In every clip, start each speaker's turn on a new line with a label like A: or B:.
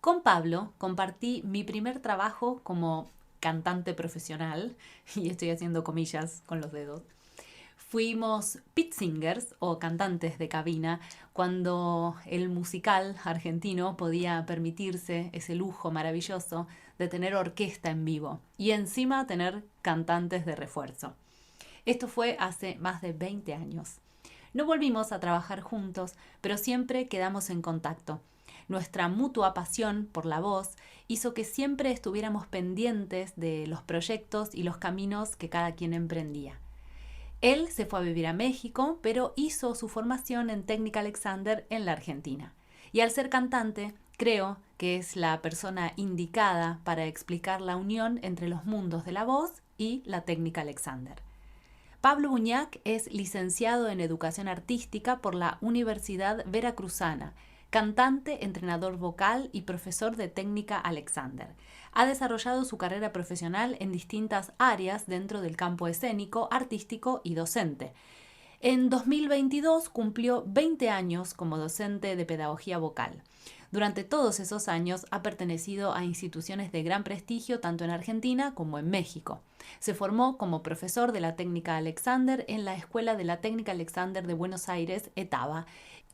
A: Con Pablo compartí mi primer trabajo como cantante profesional, y estoy haciendo comillas con los dedos. Fuimos pit singers o cantantes de cabina cuando el musical argentino podía permitirse ese lujo maravilloso de tener orquesta en vivo y encima tener cantantes de refuerzo. Esto fue hace más de 20 años. No volvimos a trabajar juntos, pero siempre quedamos en contacto. Nuestra mutua pasión por la voz hizo que siempre estuviéramos pendientes de los proyectos y los caminos que cada quien emprendía. Él se fue a vivir a México, pero hizo su formación en Técnica Alexander en la Argentina. Y al ser cantante, creo que es la persona indicada para explicar la unión entre los mundos de la voz y la Técnica Alexander. Pablo Buñac es licenciado en Educación Artística por la Universidad Veracruzana, cantante, entrenador vocal y profesor de Técnica Alexander. Ha desarrollado su carrera profesional en distintas áreas dentro del campo escénico, artístico y docente. En 2022 cumplió 20 años como docente de pedagogía vocal. Durante todos esos años ha pertenecido a instituciones de gran prestigio tanto en Argentina como en México. Se formó como profesor de la técnica Alexander en la Escuela de la Técnica Alexander de Buenos Aires, ETABA,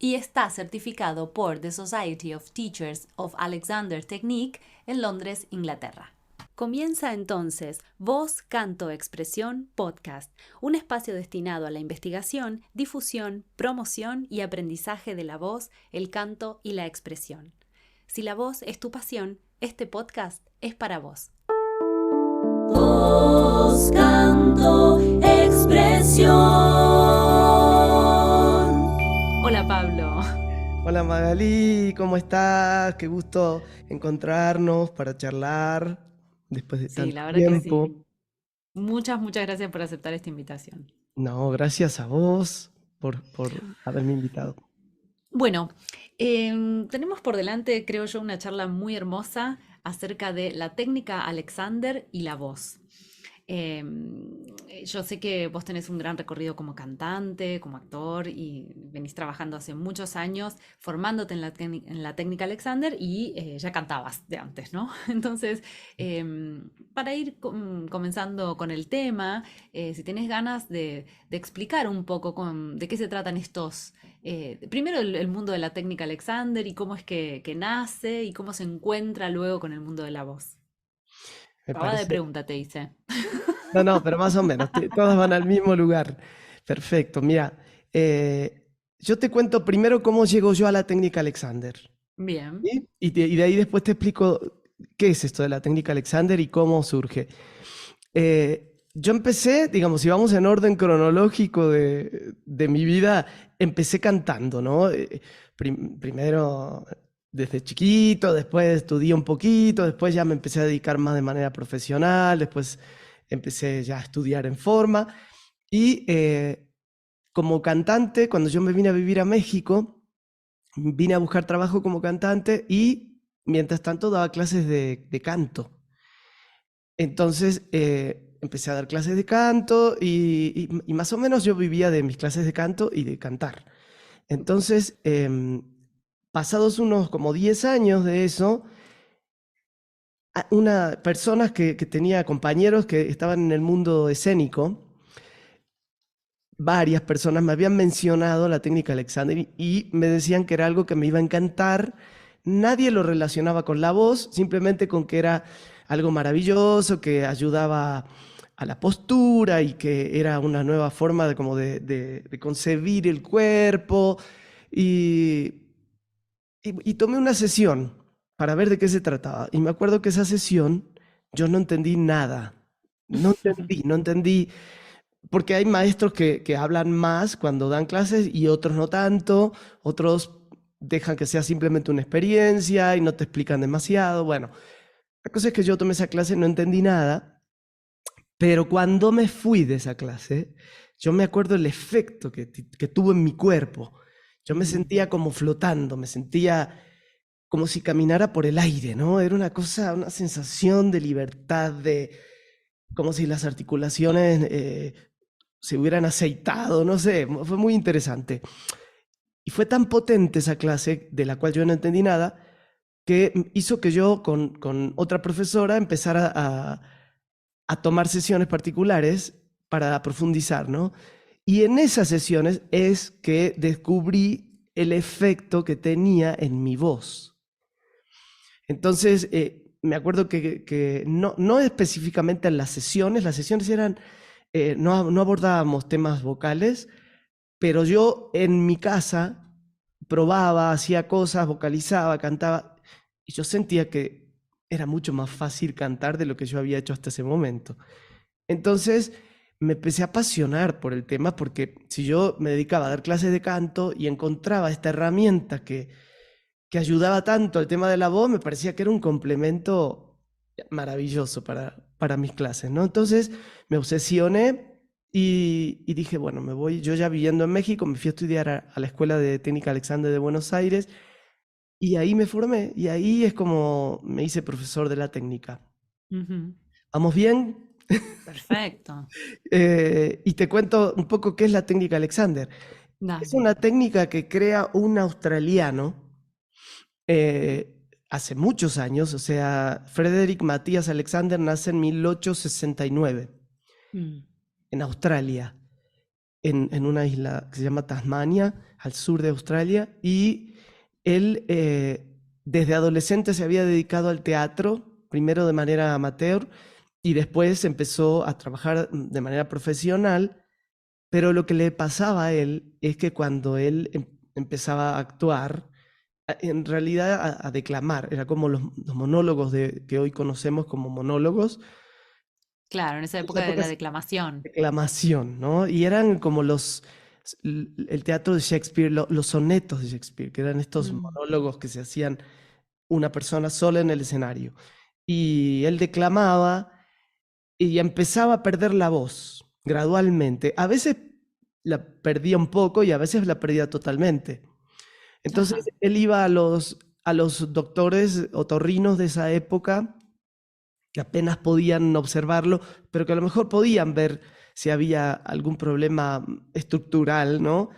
A: y está certificado por The Society of Teachers of Alexander Technique en Londres, Inglaterra. Comienza entonces Voz, Canto, Expresión, Podcast, un espacio destinado a la investigación, difusión, promoción y aprendizaje de la voz, el canto y la expresión. Si la voz es tu pasión, este podcast es para vos. Voz, canto, expresión. Hola Pablo.
B: Hola Magalí, ¿cómo estás? Qué gusto encontrarnos para charlar después de
A: Sí,
B: tanto
A: la verdad que
B: tiempo.
A: sí. Muchas gracias por aceptar esta invitación.
B: No, gracias a vos por haberme invitado.
A: Bueno, tenemos por delante, creo yo, una charla muy hermosa acerca de la técnica Alexander y la voz. Yo sé que vos tenés un gran recorrido como cantante, como actor y venís trabajando hace muchos años formándote en la técnica Alexander y ya cantabas de antes, ¿no? Entonces, para ir comenzando con el tema, si tenés ganas de explicar un poco de qué se tratan estos, primero el mundo de la técnica Alexander y cómo es que nace y cómo se encuentra luego con el mundo de la voz.
B: Me
A: Pavada de
B: parece.
A: pregunta, te hice.
B: No, pero más o menos, todas van al mismo lugar. Perfecto, mira, yo te cuento primero cómo llego yo a la técnica Alexander.
A: Bien.
B: ¿Sí? Y de ahí después te explico qué es esto de la técnica Alexander y cómo surge. Yo empecé, digamos, si vamos en orden cronológico de mi vida, empecé cantando, ¿no? Primero desde chiquito, después estudié un poquito, después ya me empecé a dedicar más de manera profesional, después empecé ya a estudiar en forma. Y como cantante, cuando yo me vine a vivir a México, vine a buscar trabajo como cantante y mientras tanto daba clases de canto. Entonces empecé a dar clases de canto y más o menos yo vivía de mis clases de canto y de cantar. Entonces, pasados unos como 10 años de eso, personas que tenía compañeros que estaban en el mundo escénico, varias personas me habían mencionado la técnica Alexander y me decían que era algo que me iba a encantar. Nadie lo relacionaba con la voz, simplemente con que era algo maravilloso, que ayudaba a la postura y que era una nueva forma de, como de concebir el cuerpo. Y, y tomé una sesión para ver de qué se trataba. Y me acuerdo que esa sesión yo no entendí nada. No entendí porque hay maestros que hablan más cuando dan clases y otros no tanto, otros dejan que sea simplemente una experiencia y no te explican demasiado. Bueno, la cosa es que yo tomé esa clase, no entendí nada, pero cuando me fui de esa clase, yo me acuerdo el efecto que tuvo en mi cuerpo. Yo me
A: Ujú.
B: sentía como flotando, me sentía como si caminara por el aire, ¿no? Era una cosa, una sensación de libertad, de como si las articulaciones se hubieran aceitado, no sé, fue muy interesante. Y fue tan potente esa clase, de la cual yo no entendí nada, que hizo que yo con otra profesora empezara a tomar sesiones particulares para profundizar, ¿no? Y en esas sesiones es que descubrí el efecto que tenía en mi voz. Entonces, me acuerdo que no específicamente en las sesiones eran, no abordábamos temas vocales, pero yo en mi casa probaba, hacía cosas, vocalizaba, cantaba, y yo sentía que era mucho más fácil cantar de lo que yo había hecho hasta ese momento. Entonces me empecé a apasionar por el tema porque si yo me dedicaba a dar clases de canto y encontraba esta herramienta que ayudaba tanto al tema de la voz, me parecía que era un complemento maravilloso para mis clases, ¿no? Entonces me obsesioné y dije, bueno, me voy, yo ya viviendo en México, me fui a estudiar a la Escuela de Técnica Alexander de Buenos Aires y ahí me formé y ahí es como me hice profesor de la técnica.
A: Ujú.
B: ¿Vamos bien?
A: Perfecto.
B: Y te cuento un poco qué es la técnica Alexander. Es
A: Dale.
B: una técnica que crea un australiano hace muchos años, o sea, Frederick Matthias Alexander nace en 1869
A: Mm.
B: en Australia, en una isla que se llama Tasmania, al sur de Australia, y él desde adolescente se había dedicado al teatro, primero de manera amateur, y después empezó a trabajar de manera profesional, pero lo que le pasaba a él es que cuando él empezaba a actuar, en realidad a declamar, era como los monólogos que hoy conocemos como monólogos,
A: Claro, en esa
B: en esa
A: época de
B: época
A: la
B: es
A: declamación.
B: declamación, ¿no? Y eran como el teatro de Shakespeare, los sonetos de Shakespeare, que eran estos
A: Mm.
B: monólogos que se hacían una persona sola en el escenario. Y él declamaba y empezaba a perder la voz gradualmente. A veces la perdía un poco y a veces la perdía totalmente. Entonces
A: Ajá.
B: él iba a los doctores otorrinos de esa época que apenas podían observarlo, pero que a lo mejor podían ver si había algún problema estructural, ¿no?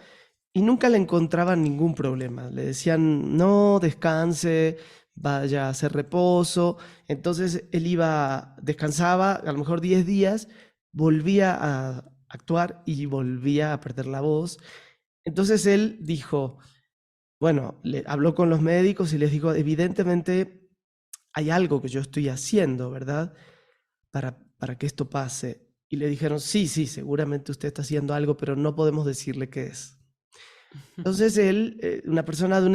B: Y nunca le encontraban ningún problema. Le decían, no, descanse, vaya a hacer reposo. Entonces él iba, descansaba a lo mejor 10 días, volvía a actuar y volvía a perder la voz. Entonces él dijo, bueno, le habló con los médicos y les dijo, evidentemente hay algo que yo estoy haciendo, ¿verdad? Para que esto pase. Y le dijeron, sí, sí, seguramente usted está haciendo algo, pero no podemos decirle qué es. Entonces él, una persona de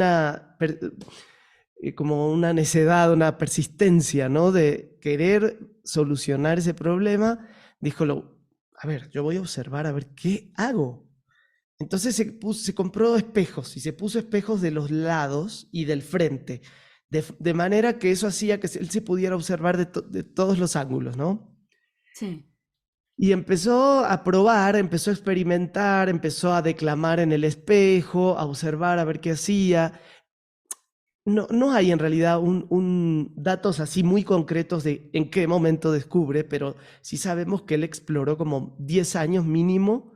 B: como una necedad, una persistencia, ¿no? De querer solucionar ese problema, dijo, a ver, yo voy a observar a ver qué hago. Entonces se compró espejos y se puso espejos de los lados y del frente, de manera que eso hacía que él se pudiera observar de todos los ángulos, ¿no?
A: Sí.
B: Y empezó a probar, empezó a experimentar, empezó a declamar en el espejo, a observar, a ver qué hacía. No hay en realidad datos así muy concretos de en qué momento descubre, pero sí sabemos que él exploró como 10 años mínimo.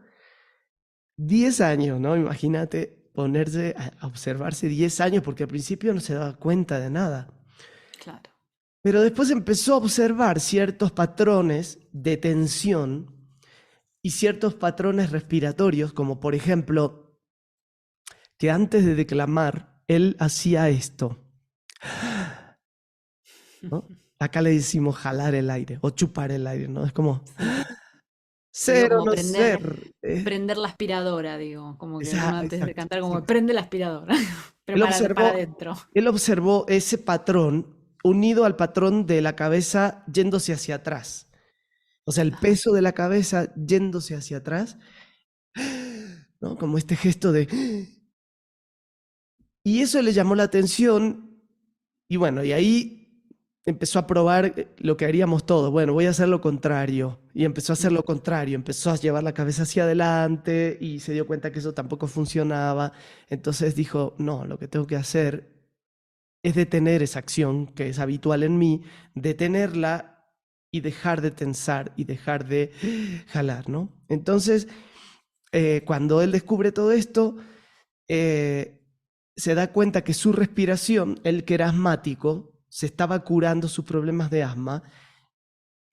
B: 10 años, ¿no? Imagínate ponerse a observarse 10 años, porque al principio no se daba cuenta de nada.
A: Claro.
B: Pero después empezó a observar ciertos patrones de tensión y ciertos patrones respiratorios, como por ejemplo, que antes de declamar, él hacía esto, ¿no? Acá le decimos jalar el aire o chupar el aire, ¿no? Es como
A: Sí. Sería
B: ser o
A: como
B: no ser.
A: prender la aspiradora, digo, como que uno antes de
B: Exacto,
A: cantar como
B: exacto.
A: prende la aspiradora, pero
B: Él
A: para
B: observó,
A: adentro.
B: él observó ese patrón unido al patrón de la cabeza yéndose hacia atrás. O sea, el
A: Ajá.
B: peso de la cabeza yéndose hacia atrás, ¿no? Como este gesto de... Y eso le llamó la atención y bueno, y ahí empezó a probar lo que haríamos todos. Bueno, voy a hacer lo contrario. Y empezó a hacer
A: Mm.
B: lo contrario, empezó a llevar la cabeza hacia adelante y se dio cuenta que eso tampoco funcionaba. Entonces dijo, no, lo que tengo que hacer es detener esa acción que es habitual en mí, detenerla y dejar de tensar y dejar de jalar, ¿no? Entonces, cuando él descubre todo esto, eh, se da cuenta que su respiración, él que era asmático, se estaba curando sus problemas de asma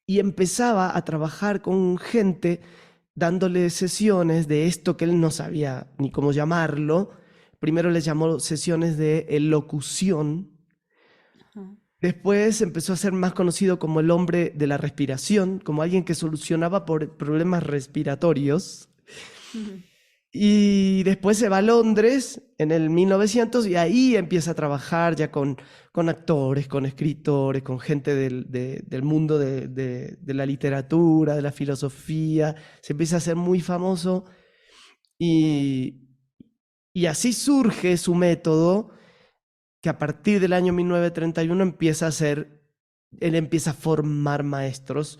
B: y empezaba a trabajar con gente dándole sesiones de esto que él no sabía ni cómo llamarlo. Primero le llamó sesiones de elocución.
A: Ajá.
B: Después empezó a ser más conocido como el hombre de la respiración, como alguien que solucionaba problemas respiratorios.
A: Ujú.
B: Y después se va a Londres en el 1900 y ahí empieza a trabajar ya con actores, con escritores, con gente del mundo de la literatura, de la filosofía. Se empieza a hacer muy famoso y, y así surge su método que a partir del año 1931 él empieza a formar maestros,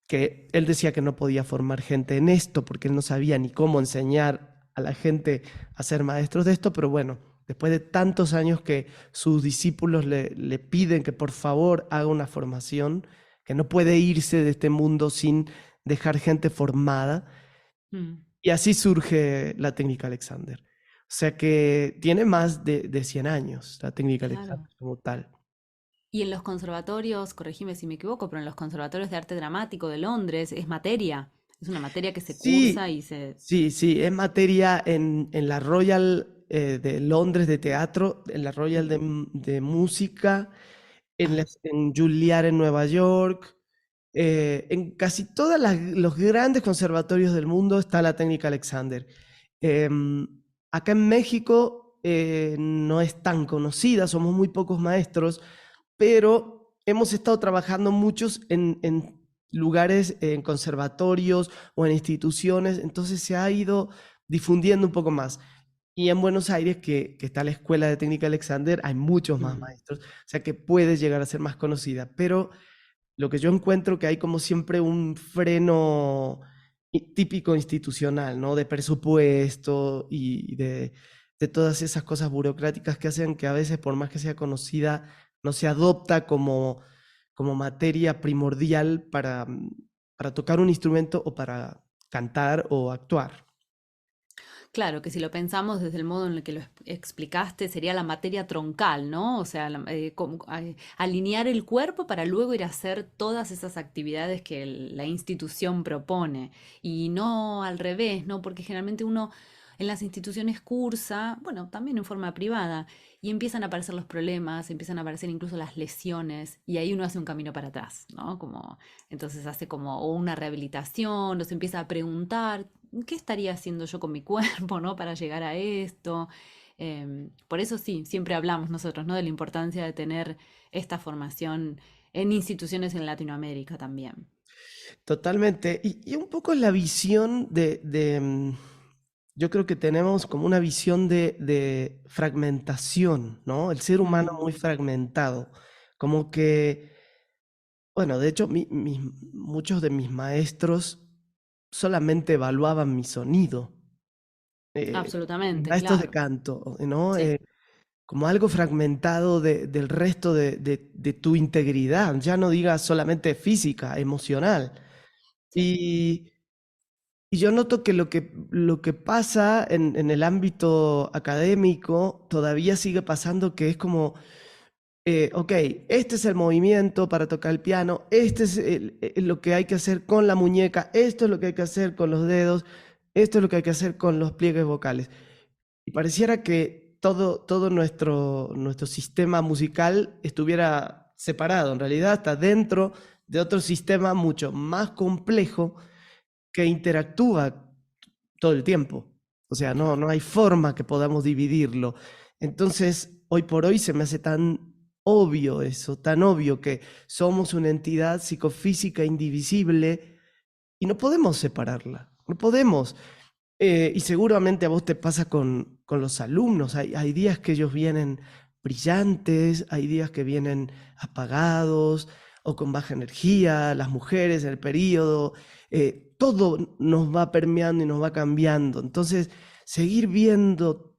B: que él decía que no podía formar gente en esto porque él no sabía ni cómo enseñar a la gente a ser maestros de esto, pero bueno, después de tantos años que sus discípulos le piden que por favor haga una formación, que no puede irse de este mundo sin dejar gente formada,
A: Mm,
B: y así surge la técnica Alexander. O sea que tiene más de 100 años la técnica
A: claro.
B: Alexander como tal.
A: Y en los conservatorios, corregime si me equivoco, pero en los conservatorios de arte dramático de Londres es materia, es una materia que se cursa
B: Sí,
A: y se...
B: sí, sí, es materia en la Royal de Londres de teatro, en la Royal
A: Ujú.
B: de música,
A: Ah,
B: en Juilliard en Nueva York, en casi todos los grandes conservatorios del mundo está la técnica Alexander. Em, Acá en México no es tan conocida, somos muy pocos maestros, pero hemos estado trabajando muchos en lugares, en conservatorios o en instituciones, entonces se ha ido difundiendo un poco más. Y en Buenos Aires, que está la Escuela de Técnica Alexander, hay muchos más
A: mm,
B: maestros, o sea que puede llegar a ser más conocida, pero lo que yo encuentro que hay como siempre un freno típico institucional, ¿no? De presupuesto y de todas esas cosas burocráticas que hacen que a veces, por más que sea conocida, no se adopta como materia primordial para tocar un instrumento o para cantar o actuar.
A: claro, que si lo pensamos desde el modo en el que lo explicaste, sería la materia troncal, ¿no? O sea, alinear el cuerpo para luego ir a hacer todas esas actividades que la institución propone. Y no al revés, ¿no? Porque generalmente uno en las instituciones cursa, bueno, también en forma privada, y empiezan a aparecer los problemas, empiezan a aparecer incluso las lesiones, y ahí uno hace un camino para atrás, ¿no? Como, entonces hace como o una rehabilitación, nos empieza a preguntar, ¿qué estaría haciendo yo con mi cuerpo, ¿no? Para llegar a esto. Por eso sí, siempre hablamos nosotros, ¿no? De la importancia de tener esta formación en instituciones en Latinoamérica también.
B: Totalmente. Y un poco la visión yo creo que tenemos como una visión de fragmentación, ¿no? El ser humano
A: Mm,
B: muy fragmentado. Como que, bueno, de hecho, muchos de mis maestros solamente evaluaban mi sonido.
A: absolutamente,
B: Maestros de
A: claro.
B: canto, ¿no?
A: Sí,
B: Como algo fragmentado del resto de tu integridad, ya no digas solamente física, emocional.
A: sí.
B: Y, y yo noto que lo que pasa en el ámbito académico todavía sigue pasando que es como, ok, este es el movimiento para tocar el piano, este es lo que hay que hacer con la muñeca, esto es lo que hay que hacer con los dedos, esto es lo que hay que hacer con los pliegues vocales. Y pareciera que todo nuestro sistema musical estuviera separado. En realidad está dentro de otro sistema mucho más complejo que interactúa todo el tiempo. O sea,
A: Claro.
B: no hay forma que podamos dividirlo. Entonces, hoy por hoy se me hace tan obvio eso, tan obvio que somos una entidad psicofísica indivisible y no podemos separarla, no podemos. Y seguramente a vos te pasa con los alumnos. Hay días que ellos vienen brillantes, hay días que vienen apagados o con baja energía, las mujeres en el periodo, todo nos va permeando y nos va cambiando. Entonces, seguir viendo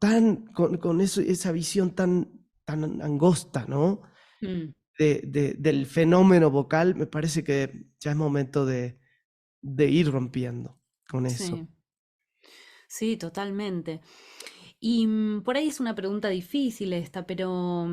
B: con eso, esa visión tan angosta, ¿no?
A: Mm,
B: Del fenómeno vocal, me parece que ya es momento de ir rompiendo con eso.
A: sí, sí, totalmente. Y por ahí es una pregunta difícil esta, pero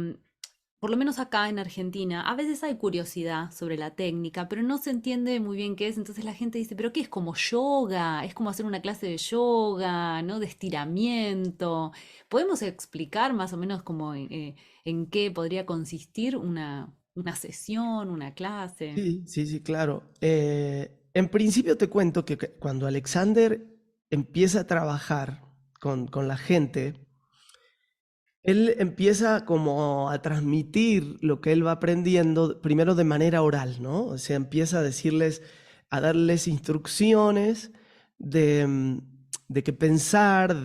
A: por lo menos acá en Argentina, a veces hay curiosidad sobre la técnica, pero no se entiende muy bien qué es. Entonces la gente dice, ¿pero qué es como yoga? Es como hacer una clase de yoga, ¿no? De estiramiento. ¿Podemos explicar más o menos como en qué podría consistir una sesión, una clase?
B: Sí, sí, sí, claro. En principio te cuento que cuando Alexander empieza a trabajar con la gente, él empieza como a transmitir lo que él va aprendiendo, primero de manera oral, ¿no? O sea, empieza a decirles, a darles instrucciones de qué pensar,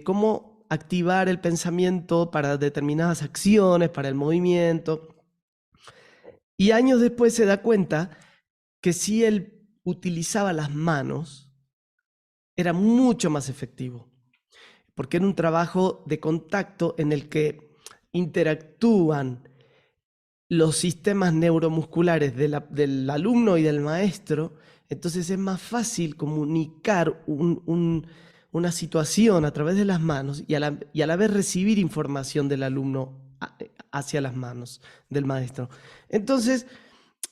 B: cómo activar el pensamiento para determinadas acciones, para el movimiento. Y años después se da cuenta que si él utilizaba las manos, era mucho más efectivo, porque era un trabajo de contacto en el que interactúan los sistemas neuromusculares del alumno y del maestro. Entonces es más fácil comunicar una situación a través de las manos y a la vez recibir información del alumno hacia las manos del maestro. Entonces,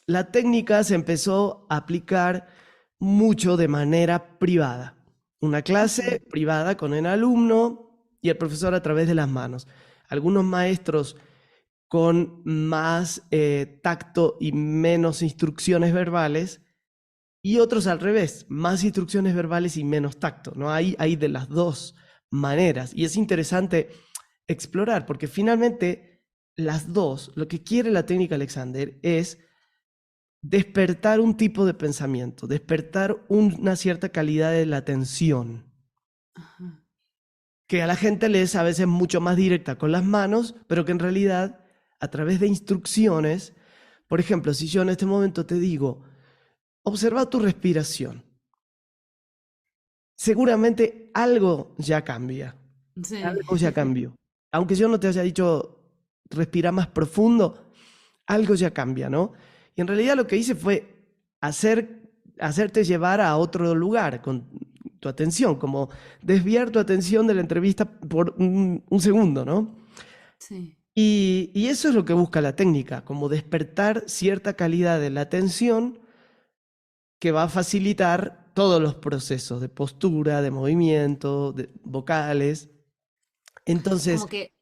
B: la técnica se empezó a aplicar mucho de manera privada. Una
A: Ujú.
B: clase privada con el alumno y el profesor a través de las manos. Algunos maestros con más tacto y menos instrucciones verbales, y otros al revés, más instrucciones verbales y menos tacto, ¿no? Hay de las dos maneras, y es interesante explorar, porque finalmente las dos, lo que quiere la técnica Alexander es despertar un tipo de pensamiento, despertar una cierta calidad de la atención,
A: Ajá.
B: que a la gente le es a veces mucho más directa con las manos, pero que en realidad a través de instrucciones, por ejemplo, si yo en este momento te digo, observa tu respiración, seguramente algo ya cambia,
A: Sí.
B: algo ya cambió. Aunque yo no te haya dicho respira más profundo, algo ya cambia, ¿no? Y en realidad lo que hice fue hacerte llevar a otro lugar con tu atención, como desviar tu atención de la entrevista por un segundo, ¿no?
A: Sí.
B: Y eso es lo que busca la técnica, como despertar cierta calidad de la atención que va a facilitar todos los procesos de postura, de movimiento, de vocales. Entonces,
A: Como que,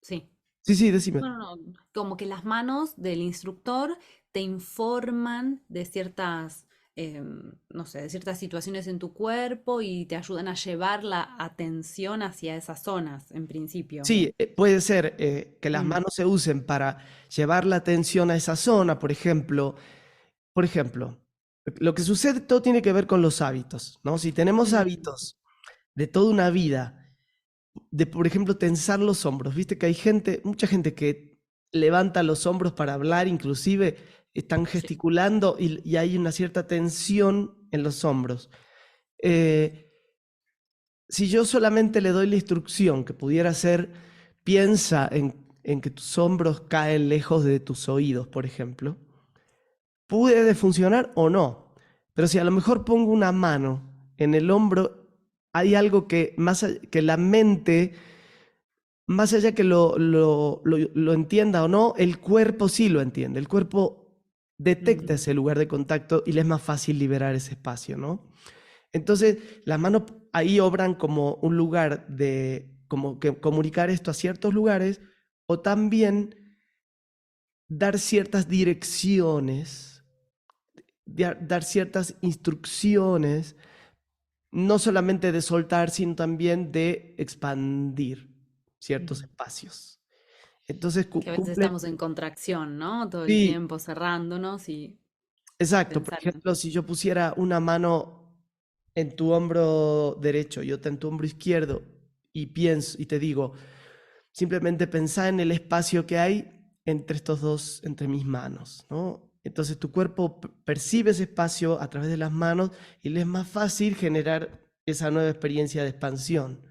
A: sí.
B: sí, sí, decime.
A: No, no, no. Como que las manos del instructor te informan de ciertas, no sé, de ciertas situaciones en tu cuerpo y te ayudan a llevar la atención hacia esas zonas, en principio.
B: Sí, puede ser que las
A: Mm,
B: manos se usen para llevar la atención a esa zona, por ejemplo, lo que sucede todo tiene que ver con los hábitos, ¿no? Si tenemos
A: mm,
B: hábitos de toda una vida, de por ejemplo tensar los hombros, viste que hay gente, mucha gente que levanta los hombros para hablar, inclusive están
A: sí.
B: gesticulando y hay una cierta tensión en los hombros. Eh, si yo solamente le doy la instrucción que pudiera ser, piensa en que tus hombros caen lejos de tus oídos, por ejemplo, puede funcionar o no. Pero si a lo mejor pongo una mano en el hombro, hay algo que que la mente, más allá que lo entienda o no, el cuerpo sí lo entiende. El cuerpo detecta
A: Mm,
B: ese lugar de contacto y le es más fácil liberar ese espacio, ¿no? Entonces, las manos ahí obran como un lugar de, como que comunicar esto a ciertos lugares o también dar ciertas direcciones, dar ciertas instrucciones, no solamente de soltar, sino también de expandir ciertos
A: mm.
B: espacios. Entonces,
A: Que a veces
B: cumple,
A: estamos en contracción, ¿no? Todo el
B: sí,
A: tiempo cerrándonos y
B: exacto. Por
A: pensar en...
B: ejemplo, si yo pusiera una mano en tu hombro derecho y otra en tu hombro izquierdo y pienso y te digo, simplemente pensá en el espacio que hay entre estos dos, entre mis manos, ¿no? Entonces tu cuerpo percibe ese espacio a través de las manos y le es más fácil generar esa nueva experiencia de expansión.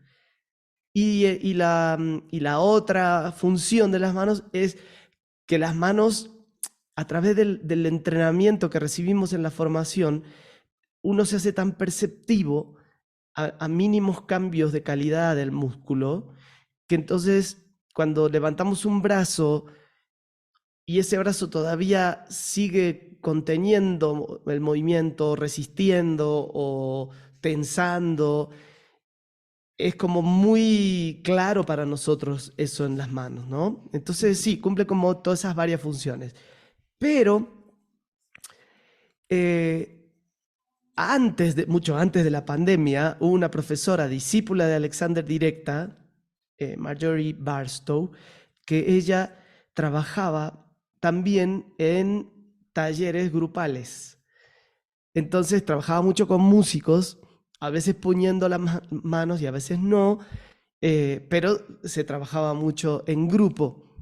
B: Y la otra función de las manos es que las manos, a través del entrenamiento que recibimos en la formación, uno se hace tan perceptivo a mínimos cambios de calidad del músculo, que entonces cuando levantamos un brazo y ese brazo todavía sigue conteniendo el movimiento, resistiendo o tensando, es como muy claro para nosotros eso en las manos, ¿no? Entonces
A: Ujú.
B: sí, cumple como todas esas varias funciones. Pero eh, mucho antes de la pandemia, hubo una profesora discípula de Alexander directa, Marjorie Barstow, que ella trabajaba también en talleres grupales. Entonces trabajaba mucho con músicos, a veces poniendo las manos y a veces no, pero se trabajaba mucho en grupo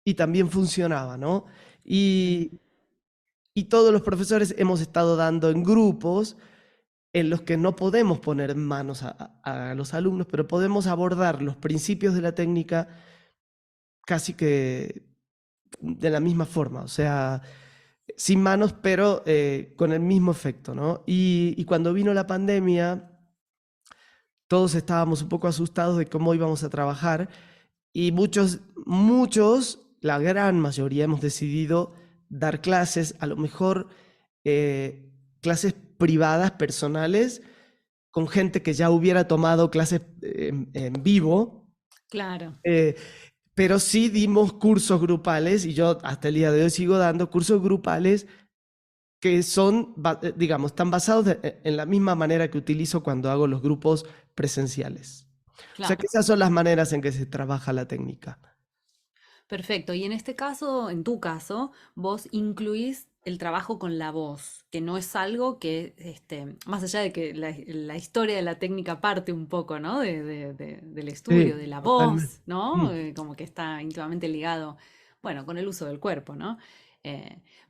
B: y también funcionaba, ¿no?
A: Sí.
B: Y, y todos los profesores hemos estado dando en grupos en los que no podemos poner manos a los alumnos, pero podemos abordar los principios de la técnica casi que de la misma forma, o sea, sin manos, pero con el mismo efecto, ¿no? Y cuando vino la pandemia, todos estábamos un poco asustados de cómo íbamos a trabajar y muchos, la gran mayoría hemos decidido dar clases, a lo mejor clases privadas, personales, con gente que ya hubiera tomado clases en vivo,
A: Claro.
B: eh, pero sí dimos cursos grupales y yo hasta el día de hoy sigo dando cursos grupales que son, digamos, están basados en la misma manera que utilizo cuando hago los grupos presenciales. O sea que
A: Claro.
B: esas son las maneras en que se trabaja la técnica.
A: Perfecto. Y en este caso, en tu caso, vos incluís el trabajo con la voz, que no es algo que, más allá de que la historia de la técnica parte un poco, ¿no? Del estudio,
B: Sí,
A: de la
B: totalmente.
A: voz, ¿no?
B: Mm,
A: Como que está íntimamente ligado, bueno, con el uso del cuerpo, ¿no?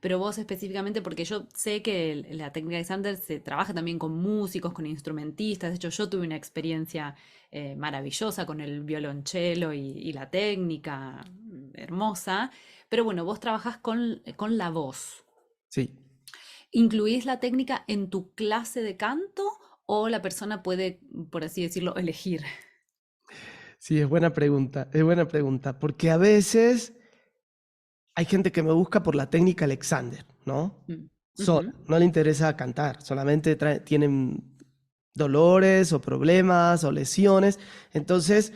A: Pero vos específicamente, porque yo sé que la técnica de Sander se trabaja también con músicos, con instrumentistas. De hecho, yo tuve una experiencia maravillosa con el violonchelo y la técnica hermosa, pero bueno, vos trabajás con la voz.
B: sí,
A: ¿Incluís la técnica en tu clase de canto o la persona puede, por así decirlo, elegir?
B: sí, es buena pregunta, porque a veces hay gente que me busca por la técnica Alexander, ¿no?
A: Mm,
B: Sola,
A: ujú.
B: no le interesa cantar, solamente tienen dolores o problemas o lesiones, entonces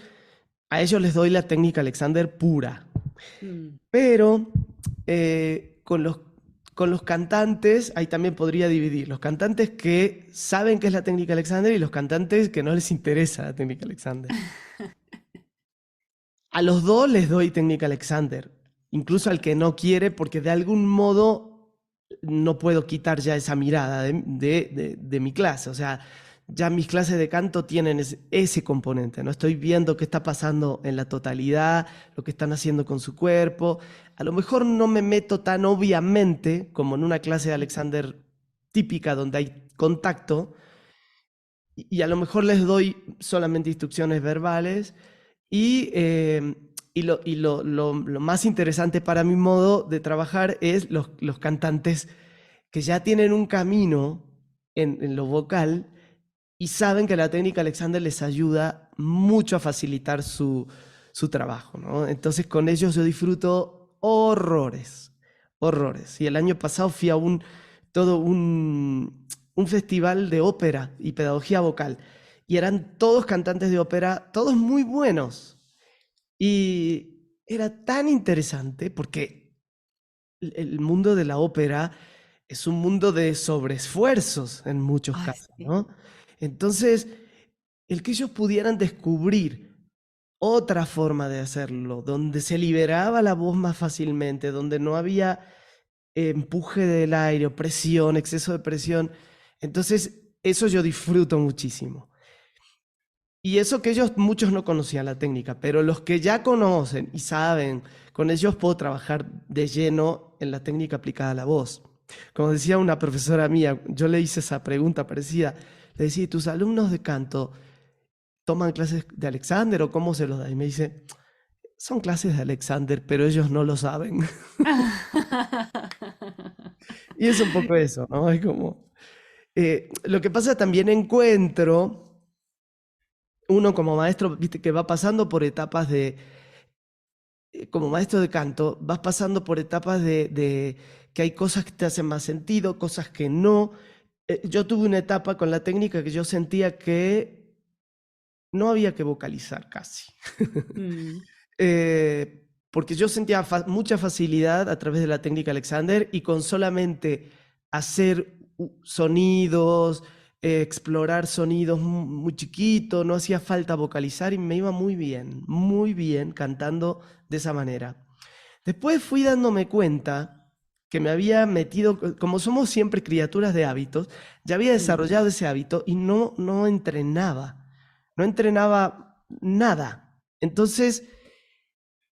B: a ellos les doy la técnica Alexander pura.
A: Mm.
B: Pero con los cantantes, ahí también podría dividir. Los cantantes que saben qué es la técnica Alexander y los cantantes que no les interesa la técnica Alexander. A los dos les doy técnica Alexander, incluso al que no quiere, porque de algún modo no puedo quitar ya esa mirada de mi clase. O sea, ya mis clases de canto tienen ese componente, ¿no? Estoy viendo qué está pasando en la totalidad, lo que están haciendo con su cuerpo. A lo mejor no me meto tan obviamente como en una clase de
A: Ujú.
B: Alexander típica donde hay contacto, y a lo mejor les doy solamente instrucciones verbales lo más interesante para mi modo de trabajar es los cantantes que ya tienen un camino en lo vocal y saben que la técnica Alexander les ayuda mucho a facilitar su trabajo, ¿no? Entonces con ellos yo disfruto horrores, horrores. Y el año pasado fui a todo un festival de ópera y pedagogía vocal. Y eran todos cantantes de ópera, todos muy buenos. Y era tan interesante porque el mundo de la ópera es un mundo de sobreesfuerzos en muchos
A: Ay,
B: casos,
A: sí.
B: ¿no? Entonces, el que ellos pudieran descubrir otra forma de hacerlo, donde se liberaba la voz más fácilmente, donde no había empuje del aire, presión, exceso de presión. Entonces, eso yo disfruto muchísimo. Y eso que ellos, muchos no conocían la técnica, pero los que ya conocen y saben, con ellos puedo trabajar de lleno en la técnica aplicada a la voz. Como decía una profesora mía, yo le hice esa pregunta parecida, le decía, ¿tus alumnos de canto toman clases de Alexander o cómo se los da? Y me dice, son clases de Alexander, pero ellos no lo saben. Y es un poco eso, ¿no? Es como, lo que pasa también encuentro uno como maestro, viste que va pasando por etapas de, como maestro de canto, vas pasando por etapas de que hay cosas que te hacen más sentido, cosas que no. Yo tuve una etapa con la técnica que yo sentía que no había que vocalizar casi.
A: Mm,
B: Porque yo sentía mucha facilidad a través de la técnica Alexander y con solamente hacer sonidos, explorar sonidos muy chiquitos, no hacía falta vocalizar y me iba muy bien cantando de esa manera. Después fui dándome cuenta que me había metido, como somos siempre criaturas de hábitos, ya había
A: mm,
B: desarrollado ese hábito y no entrenaba nada. Entonces,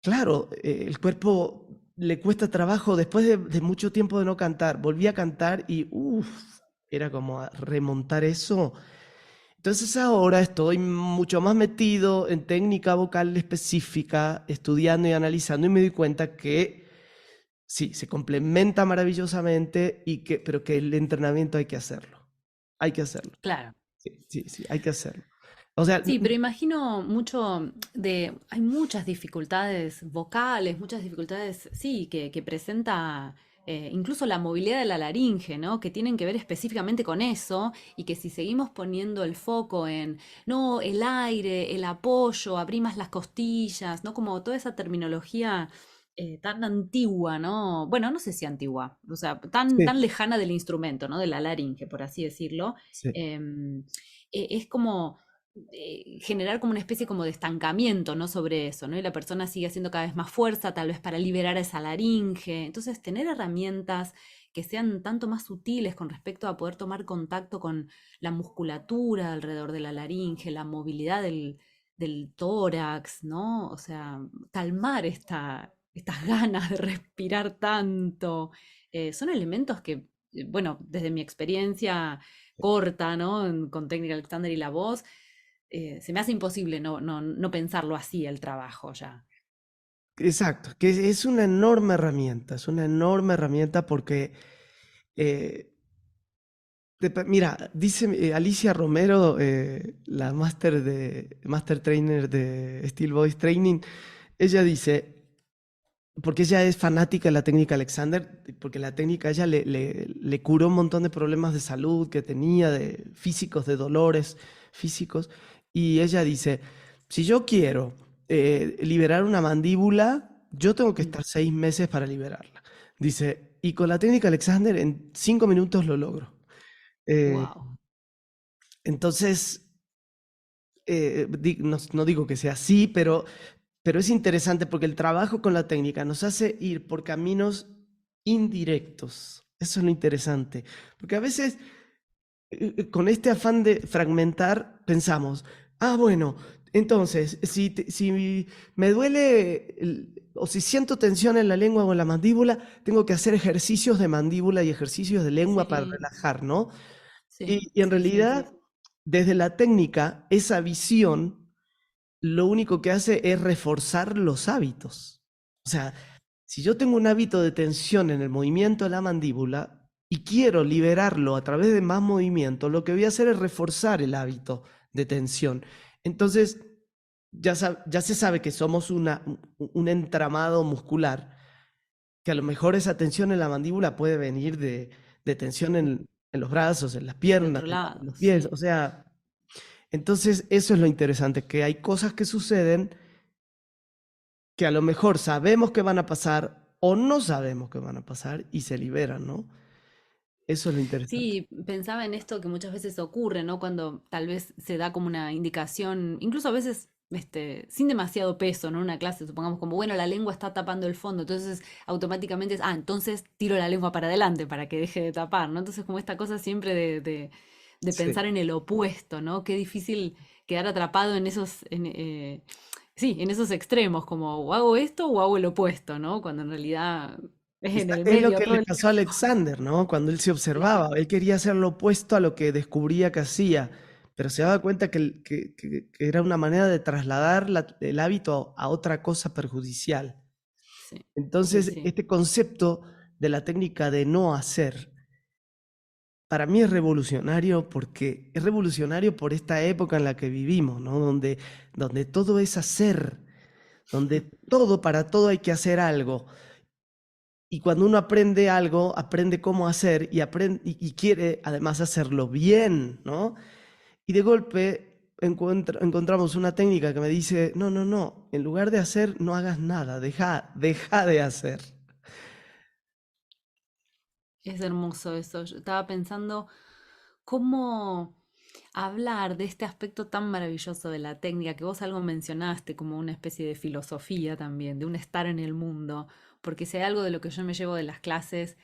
B: claro, el cuerpo le cuesta trabajo después de mucho tiempo de no cantar. Volví a cantar y era como remontar eso. Entonces ahora estoy mucho más metido en técnica vocal específica, estudiando y analizando y me doy cuenta que sí, se complementa maravillosamente pero que el entrenamiento hay que hacerlo. Hay que hacerlo.
A: claro.
B: Sí, hay que hacerlo. O sea,
A: Sí, pero imagino mucho hay muchas dificultades vocales, muchas dificultades, sí, que presenta incluso la movilidad de la laringe, ¿no? Que tienen que ver específicamente con eso y que si seguimos poniendo el foco en, no, el aire, el apoyo, abrí más las costillas, ¿no? Como toda esa terminología tan antigua, ¿no? Bueno, no sé si antigua, o sea,
B: sí,
A: tan lejana del instrumento, ¿no? De la laringe, por así decirlo.
B: sí,
A: em, es como generar como una especie como de estancamiento, ¿no? Sobre eso, ¿no? Y la persona sigue haciendo cada vez más fuerza, tal vez para liberar esa laringe. Entonces, tener herramientas que sean tanto más sutiles con respecto a poder tomar contacto con la musculatura alrededor de la laringe, la movilidad del tórax, ¿no? O sea, calmar estas ganas de respirar tanto. Son elementos que, bueno, desde mi experiencia corta, ¿no? Con técnica Alexander y la voz, se me hace imposible no pensarlo así el trabajo ya.
B: exacto. Que es una enorme herramienta, es una enorme herramienta porque eh, mira, dice Alicia Romero, la master trainer de Steel Voice Training, ella dice, porque ella es fanática de la técnica Alexander, porque la técnica a ella le curó un montón de problemas de salud que tenía, de físicos, de dolores físicos, y ella dice, si yo quiero liberar una mandíbula, yo tengo que estar 6 meses para liberarla. Dice, y con la técnica Alexander en 5 minutos lo logro. Eh,
A: Wow.
B: entonces, no digo que sea así, pero es interesante porque el trabajo con la técnica nos hace ir por caminos indirectos. Eso es lo interesante. Porque a veces con este afán de fragmentar pensamos, bueno, entonces, si me duele o si siento tensión en la lengua o en la mandíbula, tengo que hacer ejercicios de mandíbula y ejercicios de lengua para
A: Sí,
B: relajar, ¿no?
A: sí,
B: Y en
A: sí, sí, sí.
B: realidad, desde la técnica, esa visión lo único que hace es reforzar los hábitos. O sea, si yo tengo un hábito de tensión en el movimiento de la mandíbula y quiero liberarlo a través de más movimiento, lo que voy a hacer es reforzar el hábito de tensión. Entonces, ya se sabe que somos un entramado muscular, que a lo mejor esa tensión en la mandíbula puede venir de tensión en los brazos, en las
A: De
B: piernas,
A: otro
B: en
A: lado,
B: los pies.
A: sí.
B: O sea, entonces eso es lo interesante, que hay cosas que suceden que a lo mejor sabemos que van a pasar o no sabemos que van a pasar y se liberan, ¿no? Eso es lo interesante.
A: Sí, pensaba en esto que muchas veces ocurre, ¿no? Cuando tal vez se da como una indicación, incluso a veces sin demasiado peso, ¿no? En una clase, supongamos como, bueno, la lengua está tapando el fondo, entonces automáticamente es, entonces tiro la lengua para adelante para que deje de tapar, ¿no? Entonces como esta cosa siempre de
B: Sí.
A: pensar en el opuesto, ¿no? Qué difícil quedar atrapado en sí, en esos extremos, como o hago esto o hago el opuesto, ¿no? Cuando en realidad es en el
B: Es lo
A: medio
B: que
A: todo
B: le
A: el
B: pasó a
A: tiempo.
B: Alexander, ¿no? Cuando él se
A: Claro,
B: observaba, él quería hacer lo opuesto a lo que descubría que hacía, pero se daba cuenta que era una manera de trasladar el hábito a otra cosa perjudicial.
A: sí, sí,
B: Entonces,
A: sí.
B: este concepto de la técnica de no hacer para mí es revolucionario porque es revolucionario por esta época en la que vivimos, ¿no? Donde todo es hacer, donde todo, para todo hay que hacer algo. Y cuando uno aprende algo, aprende cómo hacer y quiere además hacerlo bien, ¿no? Y de golpe encontramos una técnica que me dice, no, no, no, en lugar de hacer, no hagas nada, deja de hacer.
A: Es hermoso eso. Yo estaba pensando cómo hablar de este aspecto tan maravilloso de la técnica, que vos algo mencionaste como una especie de filosofía también, de un estar en el mundo, porque si hay algo de lo que yo me llevo de las clases,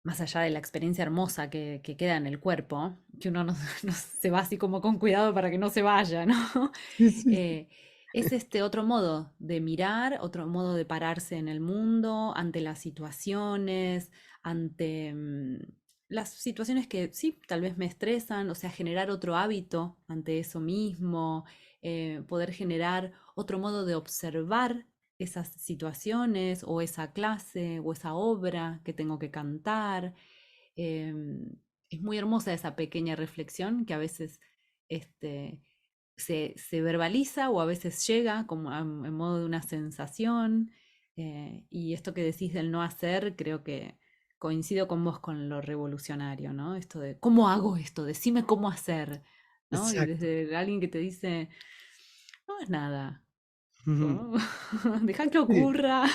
A: más allá de la experiencia hermosa que queda en el cuerpo, que uno no, no se va así como con cuidado para que no se vaya, ¿no?
B: Sí, sí, sí.
A: Eh, es este otro modo de mirar, otro modo de pararse en el mundo, ante las situaciones, ante las situaciones que sí, tal vez me estresan, o sea, generar otro hábito ante eso mismo, poder generar otro modo de observar esas situaciones o esa clase o esa obra que tengo que cantar. Es muy hermosa esa pequeña reflexión que a veces este, se verbaliza o a veces llega como en modo de una sensación. Y esto que decís del no hacer, creo que coincido con vos con lo revolucionario, ¿no? Esto de, ¿cómo hago esto? Decime cómo hacer, ¿no? Y
B: Exacto.
A: desde alguien que te dice, no es nada,
B: Ujú.
A: ¿no? Deja que
B: Sí,
A: ocurra.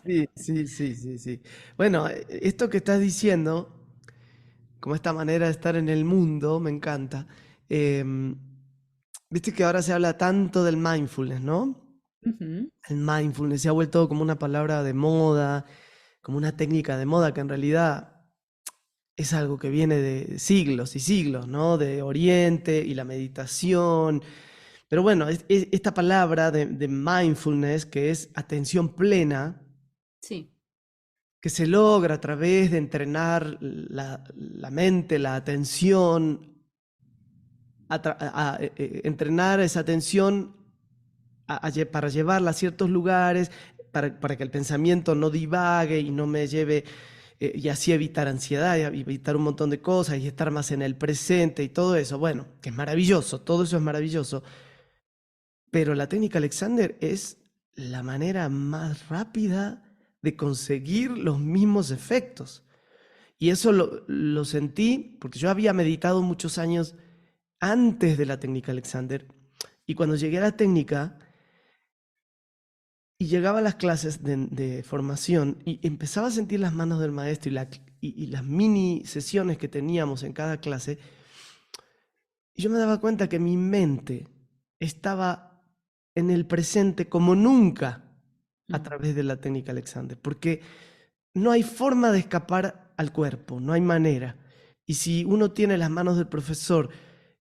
B: sí, sí, sí, sí, sí. Bueno, esto que estás diciendo, como esta manera de estar en el mundo, me encanta. Em, Viste que ahora se habla tanto del mindfulness, ¿no?
A: Ujú,
B: El mindfulness se ha vuelto como una palabra de moda, como una técnica de moda que en realidad es algo que viene de siglos y siglos, ¿no? De Oriente y la meditación. Pero bueno, esta palabra de mindfulness, que es atención plena,
A: sí.
B: que se logra a través de entrenar la mente, la atención, entrenar esa atención para llevarla a ciertos lugares, para que el pensamiento no divague y no me lleve, y así evitar ansiedad, y evitar un montón de cosas y estar más en el presente y todo eso. Bueno, que es maravilloso, todo eso es maravilloso, pero la técnica Alexander es la manera más rápida de conseguir los mismos efectos. Y eso lo sentí porque yo había meditado muchos años antes de la técnica Alexander. Y cuando llegué a la técnica y llegaba a las clases de formación y empezaba a sentir las manos del maestro y las mini sesiones que teníamos en cada clase, y yo me daba cuenta que mi mente estaba en el presente como nunca a
A: Mm.
B: través de la técnica Alexander, porque no hay forma de escapar al cuerpo, no hay manera. Y si uno tiene las manos del profesor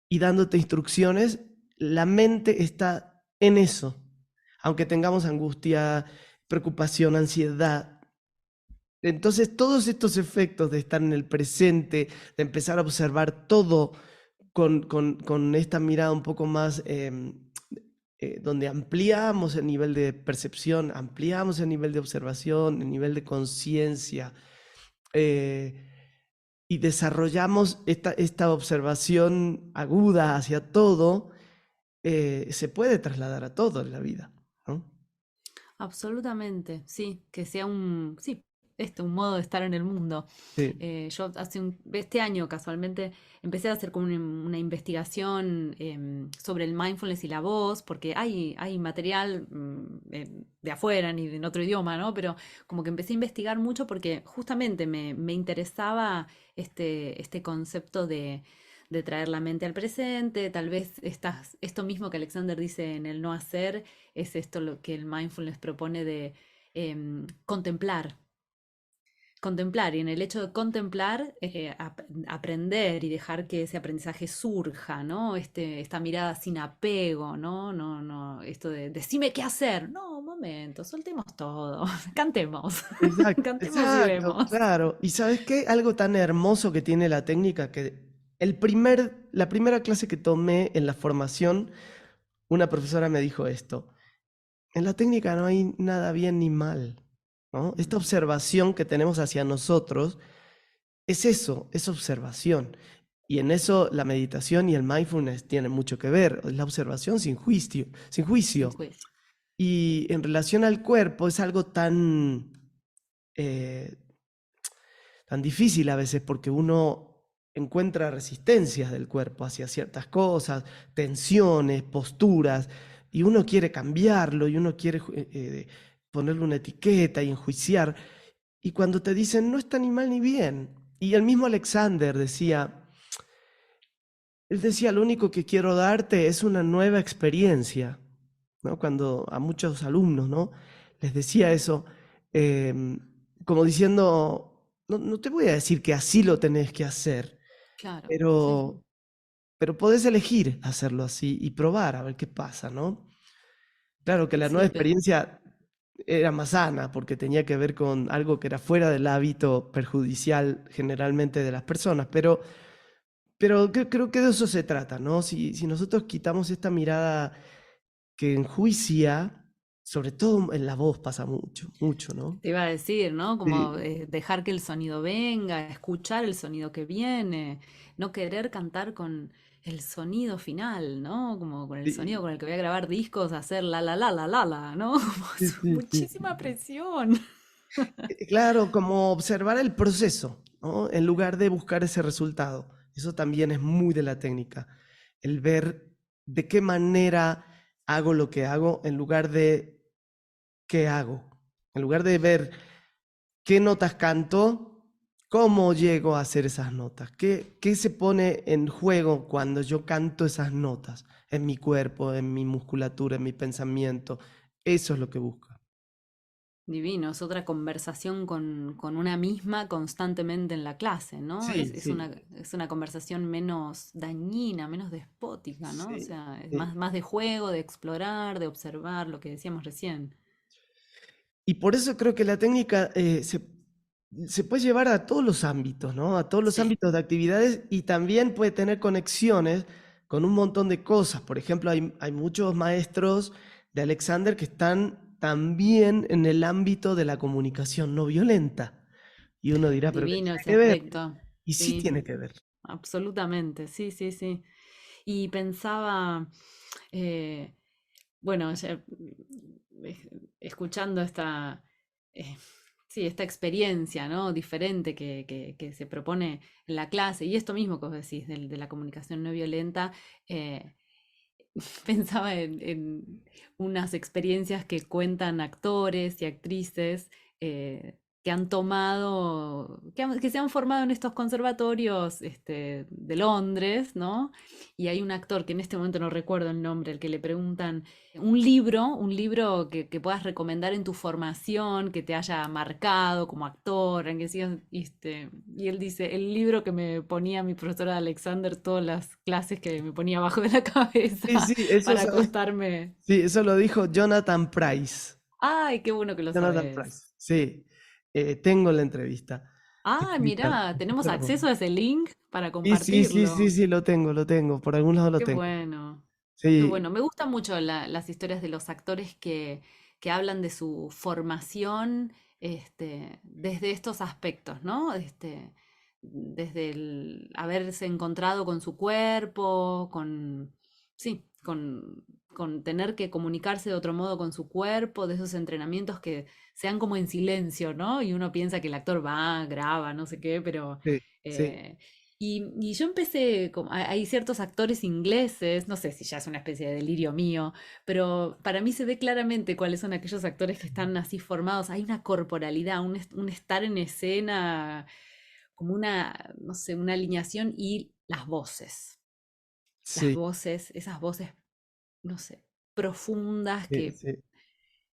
B: y dándote instrucciones, la mente está en eso. Aunque tengamos angustia, preocupación, ansiedad. Entonces, todos estos efectos de estar en el presente, de empezar a observar todo con esta mirada un poco más, donde ampliamos el nivel de percepción, ampliamos el nivel de observación, el nivel de conciencia, eh, y desarrollamos esta observación aguda hacia todo, se puede trasladar a todo en la vida, ¿no?
A: Absolutamente, sí, que sea un, sí, un modo de estar en el mundo.
B: Sí.
A: Yo este año casualmente empecé a hacer como una investigación sobre el mindfulness y la voz, porque hay material de afuera ni en otro idioma, ¿no? Pero como que empecé a investigar mucho porque justamente me interesaba este concepto de traer la mente al presente, tal vez esto mismo que Alexander dice en el no hacer, es esto lo que el mindfulness propone de contemplar. Contemplar y en el hecho de contemplar, aprender y dejar que ese aprendizaje surja, ¿no? Esta mirada sin apego, ¿no? No, no, esto de decime qué hacer. No, un momento, soltemos todo, cantemos,
B: Exacto,
A: cantemos y
B: exacto,
A: vemos.
B: claro. ¿Y sabes qué? Algo tan hermoso que tiene la técnica que la primera clase que tomé en la formación, una profesora me dijo esto: en la técnica no hay nada bien ni mal, ¿no? Esta
A: Mm,
B: observación que tenemos hacia nosotros es eso, es observación. Y en eso la meditación y el mindfulness tienen mucho que ver, es la observación sin juicio, sin
A: sin
B: juicio.
A: juicio.
B: Y en relación al cuerpo es algo tan, eh, tan difícil a veces porque uno encuentra resistencias del cuerpo hacia ciertas cosas, tensiones, posturas, y uno quiere cambiarlo y uno quiere ponerle una etiqueta y enjuiciar. Y cuando te dicen no está ni mal ni bien, y el mismo Alexander decía, él decía, lo único que quiero darte es una nueva experiencia, ¿no? Cuando a muchos alumnos, ¿no? Les decía eso, em, como diciendo, no, no te voy a decir que así lo tenés que hacer,
A: Claro, sí,
B: pero, pero podés elegir hacerlo así y probar a ver qué pasa, ¿no? Claro que la nueva
A: sí,
B: experiencia era más sana porque tenía que ver con algo que era fuera del hábito perjudicial generalmente de las personas, pero creo que de eso se trata, ¿no? Si nosotros quitamos esta mirada que enjuicia, sobre todo en la voz pasa mucho, mucho, ¿no?
A: te iba a decir, ¿no? Como
B: Sí,
A: dejar que el sonido venga, escuchar el sonido que viene, no querer cantar con el sonido final, ¿no? Como con el sonido
B: sí,
A: con el que voy a grabar discos, hacer la la la la la la, ¿no? Como
B: sí,
A: es
B: sí, sí,
A: muchísima
B: sí.
A: presión.
B: Claro, como observar el proceso, ¿no? En lugar de buscar ese resultado. Eso también es muy de la técnica. El ver de qué manera hago lo que hago en lugar de qué hago. En lugar de ver qué notas canto, cómo llego a hacer esas notas. ¿Qué se pone en juego cuando yo canto esas notas? En mi cuerpo, en mi musculatura, en mi pensamiento. Eso es lo que busca.
A: Divino, es otra conversación con una misma constantemente en la clase, ¿no?
B: Sí, sí,
A: Es una conversación menos dañina, menos despótica, ¿no? O
B: sí,
A: sea, es
B: sí.
A: más de juego, de explorar, de observar, lo que decíamos recién.
B: Y por eso creo que la técnica se puede llevar a todos los ámbitos, ¿no? A todos los
A: Sí.
B: ámbitos de actividades y también puede tener conexiones con un montón de cosas. Por ejemplo, hay muchos maestros de Alexander que están también en el ámbito de la comunicación no violenta. Y uno dirá, pero ¿qué
A: Divino
B: tiene
A: ese
B: que ver?
A: aspecto.
B: Y sí
A: Sí,
B: tiene que ver.
A: absolutamente. Sí, sí, sí. Y pensaba, eh, bueno, escuchando eh, sí, esta experiencia, ¿no? Diferente que se propone en la clase, y esto mismo que vos decís de la comunicación no violenta, eh, pensaba en unas experiencias que cuentan actores y actrices que han tomado, que se han formado en estos conservatorios de Londres, ¿no? Y hay un actor que en este momento no recuerdo el nombre, al que le preguntan un libro que puedas recomendar en tu formación, que te haya marcado como actor, en que sigas, y él dice, el libro que me ponía mi profesora Alexander todas las clases que me ponía abajo de la
B: Sí,
A: cabeza
B: sí, eso,
A: para acostarme.
B: sí, eso lo dijo Jonathan Price.
A: Ay, qué bueno que lo
B: Jonathan
A: sabes.
B: Price, sí. Tengo la entrevista.
A: Ah,
B: Escrita,
A: mirá, tenemos
B: escrita por-
A: acceso a ese link para
B: Sí, sí, sí, sí,
A: compartirlo.
B: sí, lo tengo, por algún lado lo
A: Qué
B: tengo.
A: bueno, qué
B: Sí,
A: bueno. Me gustan mucho las historias de los actores que hablan de su formación desde estos aspectos, ¿no? Desde el haberse encontrado con su cuerpo, sí, con tener que comunicarse de otro modo con su cuerpo, de esos entrenamientos que sean como en silencio, ¿no? Y uno piensa que el actor va, graba, no sé qué, pero...
B: sí, sí,
A: eh, y yo empecé, hay ciertos actores ingleses, no sé si ya es una especie de delirio mío, pero para mí se ve claramente cuáles son aquellos actores que están así formados. Hay una corporalidad, un estar en escena, como una, no sé, una alineación y las voces. Las
B: sí,
A: voces, esas voces, no sé, profundas
B: sí,
A: que
B: sí.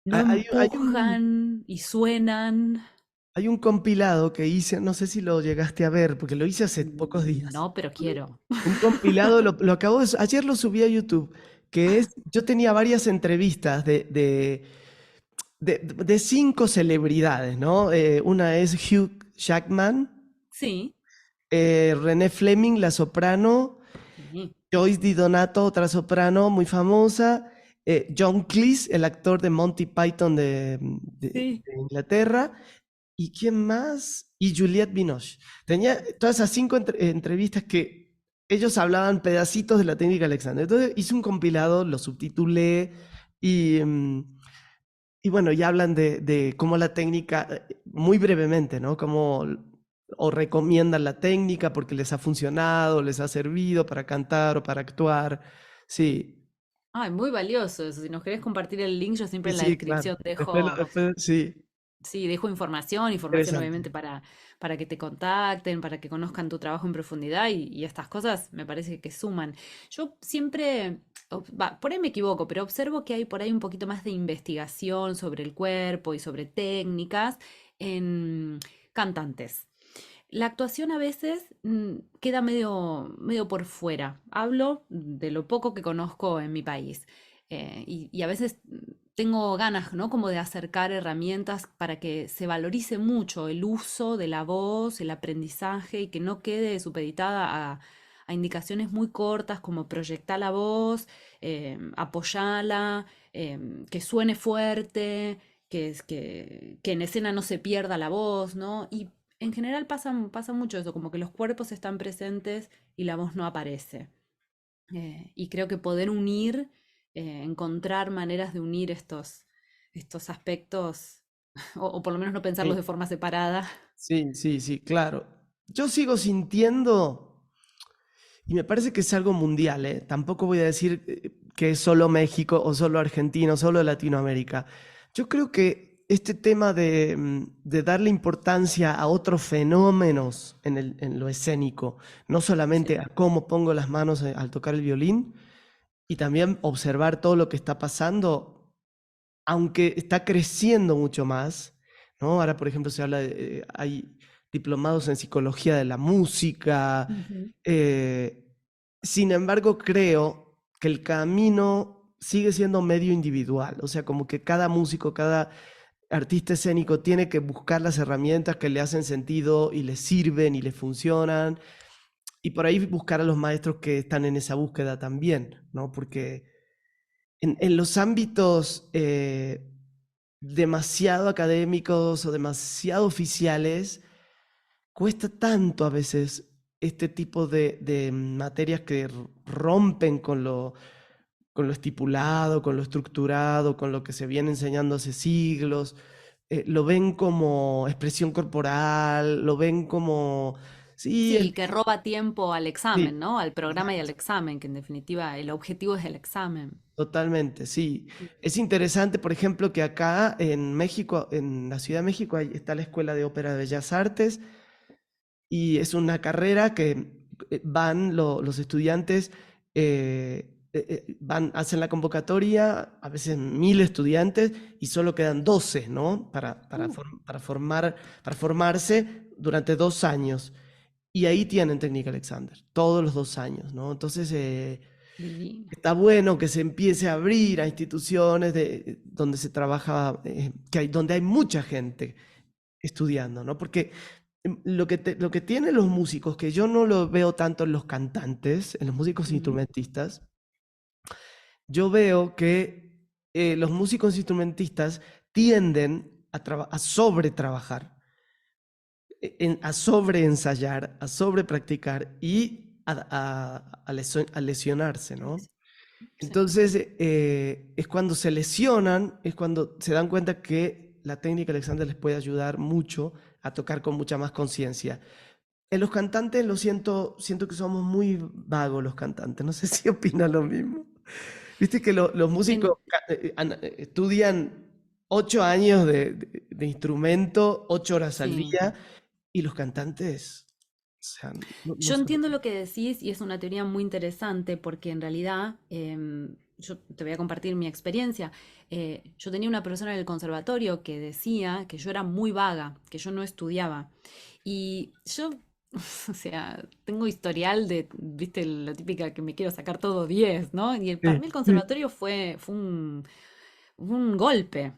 A: no
B: Hay
A: empujan y suenan.
B: hay un compilado que hice, no sé si lo llegaste a ver, porque lo hice hace pocos días.
A: No, pero quiero.
B: Un compilado, lo acabo de, ayer lo subí a YouTube, que es, yo tenía varias entrevistas de 5 celebridades, ¿no? Una es Hugh Jackman,
A: Sí,
B: René Fleming, la soprano,
A: sí,
B: Joyce Di Donato, otra soprano muy famosa, John Cleese, el actor de Monty Python
A: sí.
B: de Inglaterra, ¿Y quién más? Y Juliette Binoche. Tenía todas esas 5 entrevistas que ellos hablaban pedacitos de la técnica Alexander. Entonces hice un compilado, lo subtitulé y, y bueno, ya hablan de cómo la técnica, muy brevemente, ¿no? Cómo o recomiendan la técnica porque les ha funcionado, les ha servido para cantar o para actuar. Sí,
A: Ay, muy valioso eso. Si nos querés compartir el link, yo siempre
B: sí,
A: en la
B: sí, claro.
A: descripción
B: Después,
A: dejo.
B: después sí,
A: Sí, dejo información, información
B: interesante.
A: obviamente para que te contacten, para que conozcan tu trabajo en profundidad y estas cosas me parece que suman. Yo siempre, por ahí me equivoco, pero observo que hay por ahí un poquito más de investigación sobre el cuerpo y sobre técnicas en cantantes. La actuación a veces queda medio por fuera. Hablo de lo poco que conozco en mi país. Y a veces tengo ganas, ¿no? Como de acercar herramientas para que se valorice mucho el uso de la voz, el aprendizaje y que no quede supeditada a indicaciones muy cortas como proyectar la voz, apoyarla, que suene fuerte, que en escena no se pierda la voz, ¿no? Y en general pasa mucho eso, como que los cuerpos están presentes y la voz no aparece. Y creo que poder unir, encontrar maneras de unir estos aspectos, o por lo menos no pensarlos
B: Sí,
A: de forma separada.
B: sí, sí, sí, claro. Yo sigo sintiendo, y me parece que es algo mundial, ¿eh? Tampoco voy a decir que es solo México o solo Argentina o solo Latinoamérica. Yo creo que este tema de darle importancia a otros fenómenos en lo escénico, no solamente
A: Sí.
B: a cómo pongo las manos al tocar el violín, y también observar todo lo que está pasando, aunque está creciendo mucho más, ¿no? Ahora, por ejemplo, se habla de, hay diplomados en psicología de la música.
A: Ujú.
B: eh, Sin embargo, creo que el camino sigue siendo medio individual, o sea, como que cada músico, cada artista escénico tiene que buscar las herramientas que le hacen sentido y le sirven y le funcionan, y por ahí buscar a los maestros que están en esa búsqueda también, ¿no? Porque en los ámbitos demasiado académicos o demasiado oficiales, cuesta tanto a veces este tipo de materias que rompen con lo estipulado, con lo estructurado, con lo que se viene enseñando hace siglos. Lo ven como expresión corporal, lo ven como, sí,
A: Sí, que roba tiempo al
B: sí,
A: examen, ¿no? Al programa y al examen, que en definitiva el objetivo es el examen.
B: totalmente, sí.
A: Mm.
B: Es interesante, por ejemplo, que acá en México, en la Ciudad de México, está la Escuela de Ópera de Bellas Artes y es una carrera que van los estudiantes, hacen la convocatoria, a veces 1000 estudiantes y solo quedan 12, ¿no?
A: Uh,
B: Para formarse durante 2 años. Y ahí tienen técnica Alexander, todos los 2 años, ¿no? Entonces,
A: Divino.
B: está bueno que se empiece a abrir a instituciones donde se trabaja, donde hay mucha gente estudiando, ¿no? Porque lo que tienen los músicos, que yo no lo veo tanto en los cantantes, en los músicos
A: Ujú.
B: instrumentistas, yo veo que los músicos instrumentistas tienden a sobretrabajar, a sobreensayar, a sobrepracticar y a lesionarse, ¿no?
A: Sí.
B: Entonces, es cuando se lesionan, es cuando se dan cuenta que la técnica Alexander les puede ayudar mucho a tocar con mucha más conciencia. En los cantantes siento que somos muy vagos los cantantes, no sé si opinan lo mismo. Viste que los músicos
A: En-
B: estudian 8 años de instrumento, 8 horas al
A: sí.
B: día, y los cantantes, o sea, no
A: Yo
B: sé.
A: entiendo lo que decís y es una teoría muy interesante porque en realidad, yo te voy a compartir mi experiencia. Yo tenía una profesora en el conservatorio que decía que yo era muy vaga, que yo no estudiaba. Y yo, o sea, tengo historial de, viste, la típica que me quiero sacar todo 10, ¿no? Y para
B: Sí,
A: mí el
B: sí.
A: conservatorio fue un golpe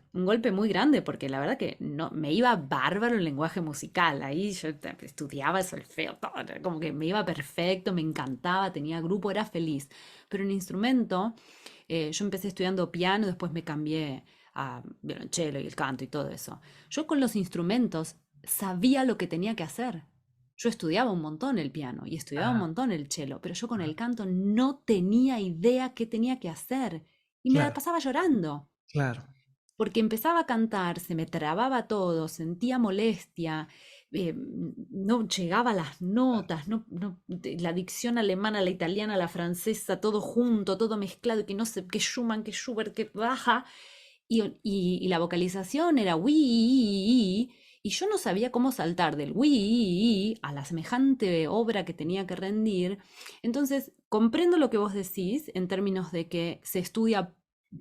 A: muy grande, porque la verdad que no, me iba bárbaro el lenguaje musical. Ahí yo estudiaba el solfeo, todo, era como que me iba perfecto, me encantaba, tenía grupo, era feliz. Pero en instrumento, yo empecé estudiando piano, después me cambié a violonchelo y el canto y todo eso. Yo con los instrumentos sabía lo que tenía que hacer. Yo estudiaba un montón el piano y estudiaba un
B: Ah,
A: montón el cello, pero yo con
B: ah,
A: el canto no tenía idea qué tenía que hacer y me la
B: claro,
A: pasaba llorando,
B: claro,
A: porque empezaba a cantar, se me trababa todo, sentía molestia, no llegaba a las notas, la dicción alemana, la italiana, la francesa, todo junto, todo mezclado, que no sé, que Schumann, que Schubert, que baja, y la vocalización era "wi", y yo no sabía cómo saltar del "wi" a la semejante obra que tenía que rendir. Entonces, comprendo lo que vos decís en términos de que se estudia,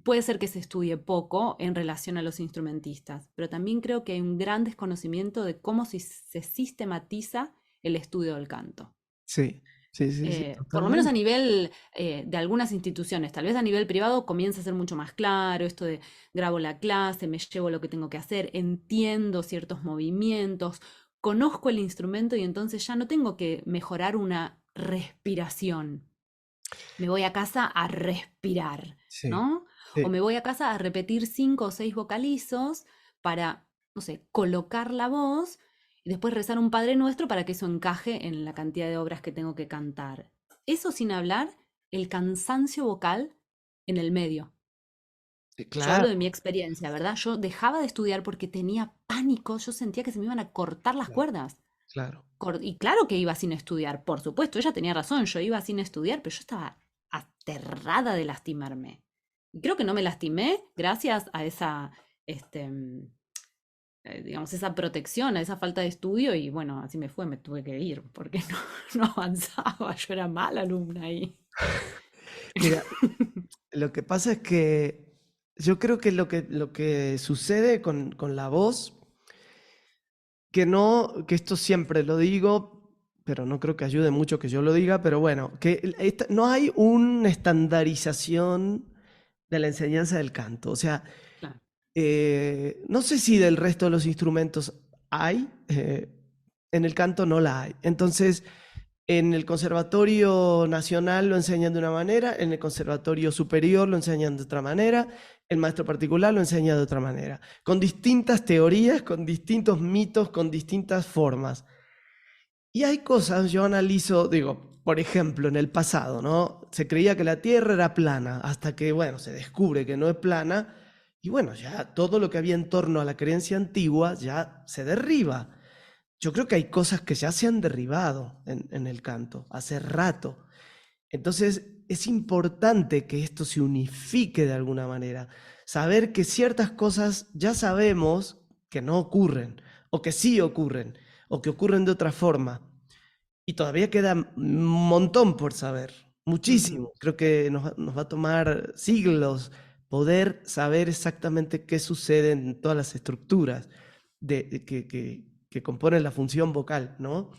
A: puede ser que se estudie poco en relación a los instrumentistas, pero también creo que hay un gran desconocimiento de cómo se sistematiza el estudio del canto.
B: sí, sí, sí, sí,
A: Por lo menos a
B: totalmente.
A: nivel de algunas instituciones, tal vez a nivel privado comienza a ser mucho más claro esto de grabo la clase, me llevo lo que tengo que hacer, entiendo ciertos movimientos, conozco el instrumento y entonces ya no tengo que mejorar una respiración. Me voy a casa a respirar,
B: Sí,
A: ¿no? O
B: sí,
A: me voy a casa a repetir 5 o 6 vocalizos para, no sé, colocar la voz y después rezar un Padre Nuestro para que eso encaje en la cantidad de obras que tengo que cantar. Eso sin hablar el cansancio vocal en el medio. Yo hablo
B: claro,
A: de mi experiencia, ¿verdad? Yo dejaba de estudiar porque tenía pánico, yo sentía que se me iban a cortar las
B: claro,
A: cuerdas.
B: claro.
A: Y claro que iba sin estudiar, por supuesto, ella tenía razón, yo iba sin estudiar, pero yo estaba aterrada de lastimarme. Y creo que no me lastimé gracias a esa, digamos, esa protección, a esa falta de estudio, y bueno, así me fue, me tuve que ir, porque no avanzaba, yo era mala alumna ahí.
B: Mira, lo que pasa es que yo creo que lo que sucede con la voz, que no, que esto siempre lo digo, pero no creo que ayude mucho que yo lo diga, pero bueno, que no hay una estandarización de la enseñanza del canto. O sea,
A: Claro.
B: no sé si del resto de los instrumentos hay, en el canto no la hay. Entonces, en el Conservatorio Nacional lo enseñan de una manera, en el Conservatorio Superior lo enseñan de otra manera, el maestro particular lo enseña de otra manera, con distintas teorías, con distintos mitos, con distintas formas. Y hay cosas, yo analizo, digo, por ejemplo, en el pasado, ¿no? Se creía que la Tierra era plana, hasta que, bueno, se descubre que no es plana, y bueno, ya todo lo que había en torno a la creencia antigua ya se derriba. Yo creo que hay cosas que ya se han derribado en el canto, hace rato. Entonces, es importante que esto se unifique de alguna manera. Saber que ciertas cosas ya sabemos que no ocurren, o que sí ocurren, o que ocurren de otra forma. Y todavía queda un montón por saber,
A: Ujú.
B: muchísimo. Creo que nos va a tomar siglos poder saber exactamente qué sucede en todas las estructuras que componen la función vocal, ¿no?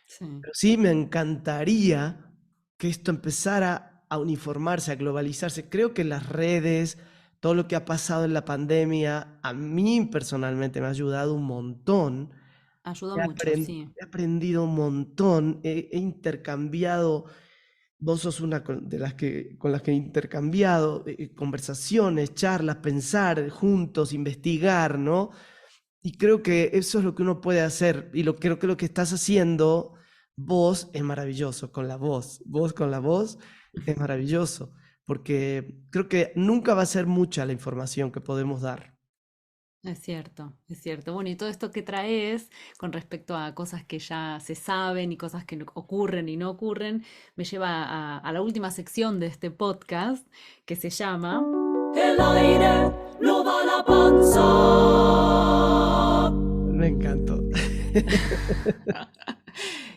A: Sí.
B: Pero sí me encantaría que esto empezara a uniformarse, a globalizarse. Creo que las redes, todo lo que ha pasado en la pandemia, a mí personalmente me ha ayudado un montón.
A: Ayuda mucho, sí.
B: He aprendido un montón, he intercambiado, vos sos una de las que, con las que he intercambiado conversaciones, charlas, pensar juntos, investigar, ¿no? Y creo que eso es lo que uno puede hacer y creo que lo que estás haciendo vos es maravilloso con la voz. Vos con la voz es maravilloso porque creo que nunca va a ser mucha la información que podemos dar.
A: Es cierto, es cierto. Bueno, y todo esto que traes con respecto a cosas que ya se saben y cosas que ocurren y no ocurren, me lleva a la última sección de este podcast que se llama El aire no da la panza.
B: Me encantó.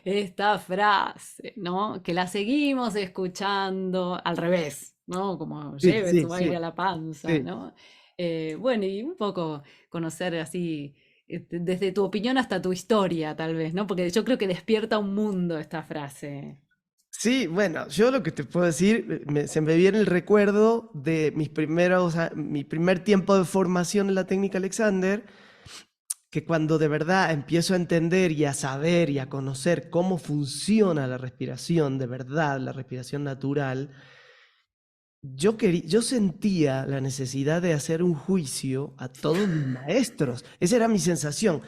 A: Esta frase, ¿no? Que la seguimos escuchando al revés, ¿no? Como
B: Sí,
A: lleve
B: sí,
A: su aire
B: sí,
A: a la panza,
B: sí.
A: ¿no? Bueno, y un poco conocer así, desde tu opinión hasta tu historia, tal vez, ¿no? Porque yo creo que despierta un mundo esta frase.
B: Sí, bueno, yo lo que te puedo decir, se me viene el recuerdo de mi primer tiempo de formación en la técnica Alexander, que cuando de verdad empiezo a entender y a saber y a conocer cómo funciona la respiración, de verdad, la respiración natural, yo sentía la necesidad de hacer un juicio a todos mis maestros. Esa era mi sensación.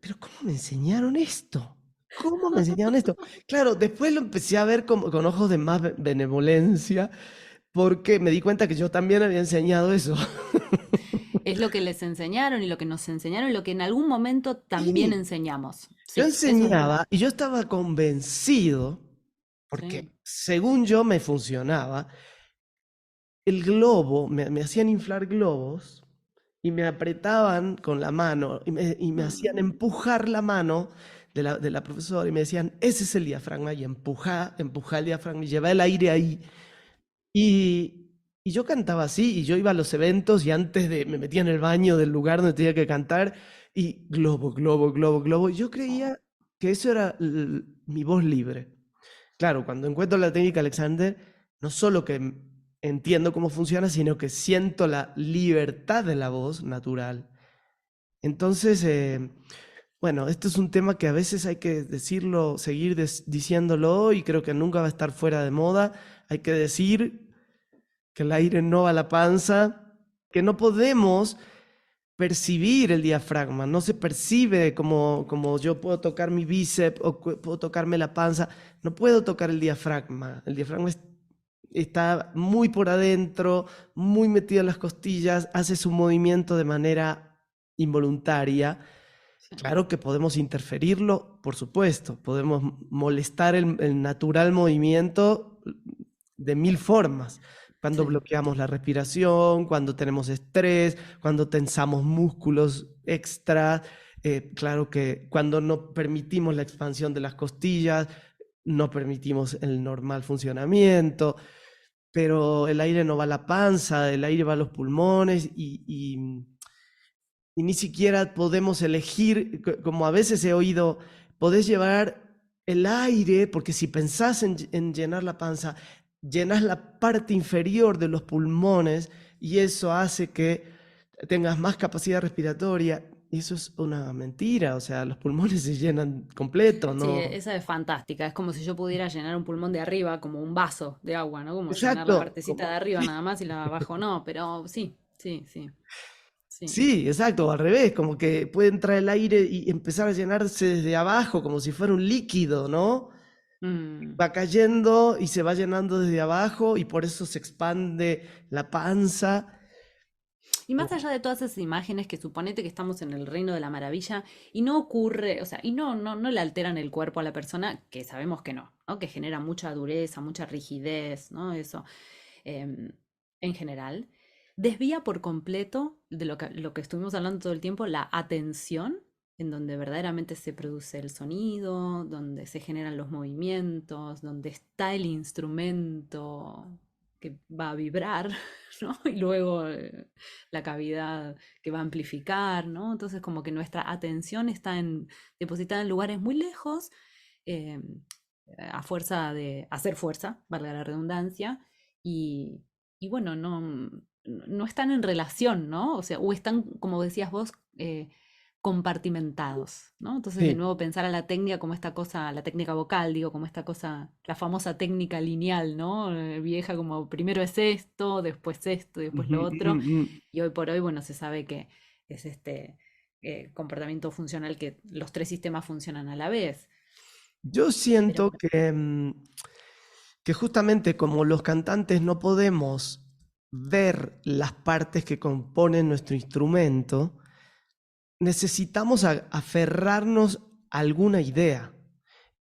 B: pero ¿cómo me enseñaron esto? ¿Cómo me enseñaron esto? Claro, después lo empecé a ver con ojos de más benevolencia, porque me di cuenta que yo también había enseñado eso.
A: Es lo que les enseñaron y lo que nos enseñaron y lo que en algún momento también
B: Sí,
A: enseñamos.
B: yo
A: Sí, eso es verdad.
B: enseñaba y yo estaba convencido, porque
A: Sí.
B: según yo me funcionaba, el globo, me hacían inflar globos y me apretaban con la mano y me hacían
A: Mm.
B: empujar la mano de la profesora y me decían, ese es el diafragma y empujá el diafragma y lleva el aire ahí. Y yo cantaba así y yo iba a los eventos y antes me metía en el baño del lugar donde tenía que cantar y globo, globo, globo, globo. Y yo
A: Oh.
B: creía que eso era mi voz libre. Claro, cuando encuentro la técnica Alexander, no solo que entiendo cómo funciona, sino que siento la libertad de la voz natural. Entonces, bueno, esto es un tema que a veces hay que decirlo, seguir diciéndolo y creo que nunca va a estar fuera de moda. Hay que decir que el aire no va a la panza, que no podemos percibir el diafragma, no se percibe como yo puedo tocar mi bíceps o puedo tocarme la panza, no puedo tocar el diafragma está muy por adentro, muy metido en las costillas, hace su movimiento de manera involuntaria.
A: Sí,
B: Claro que podemos interferirlo, por supuesto, podemos molestar el natural movimiento de mil formas. Cuando
A: sí.
B: bloqueamos la respiración, cuando tenemos estrés, cuando tensamos músculos extra, claro que cuando no permitimos la expansión de las costillas, no permitimos el normal funcionamiento, pero el aire no va a la panza, el aire va a los pulmones y ni siquiera podemos elegir, como a veces he oído, podés llevar el aire, porque si pensás en llenar la panza, llenas la parte inferior de los pulmones y eso hace que tengas más capacidad respiratoria. Y eso es una mentira, o sea, los pulmones se llenan completo,
A: Sí,
B: ¿no?
A: esa es fantástica. Es como si yo pudiera llenar un pulmón de arriba como un vaso de agua, ¿no? Como llenar la
B: Exacto,
A: partecita de
B: como,
A: arriba nada más y la de abajo no, pero sí, sí, sí, sí.
B: sí, exacto, o al revés, como que puede entrar el aire y empezar a llenarse desde abajo, como si fuera un líquido, ¿no?
A: Mm.
B: Va cayendo y se va llenando desde abajo y por eso se expande la panza.
A: Y más allá de todas esas imágenes que suponete que estamos en el reino de la maravilla y no ocurre, o sea, y no le alteran el cuerpo a la persona, que sabemos que no, ¿no? Que genera mucha dureza, mucha rigidez, ¿no? Eso, em, en general, desvía por completo de lo que estuvimos hablando todo el tiempo, la atención, en donde verdaderamente se produce el sonido, donde se generan los movimientos, donde está el instrumento que va a vibrar, ¿no? Y luego la cavidad que va a amplificar, ¿no? Entonces como que nuestra atención está depositada en lugares muy lejos, eh, a fuerza de hacer fuerza, valga la redundancia, y, y bueno, no están en relación, ¿no? O sea, o están, como decías vos, compartimentados, ¿no? Entonces, de
B: Sí.
A: nuevo, pensar a la técnica como esta cosa, la técnica vocal, digo, como esta cosa, la famosa técnica lineal, ¿no? Vieja, como primero es esto, después
B: Ujú,
A: lo
B: ujú,
A: otro,
B: ujú.
A: y hoy por hoy, bueno, se sabe que es este comportamiento funcional que los tres sistemas funcionan a la vez.
B: Yo
A: Pero
B: siento
A: bueno,
B: que justamente como los cantantes no podemos ver las partes que componen nuestro instrumento, necesitamos aferrarnos a alguna idea.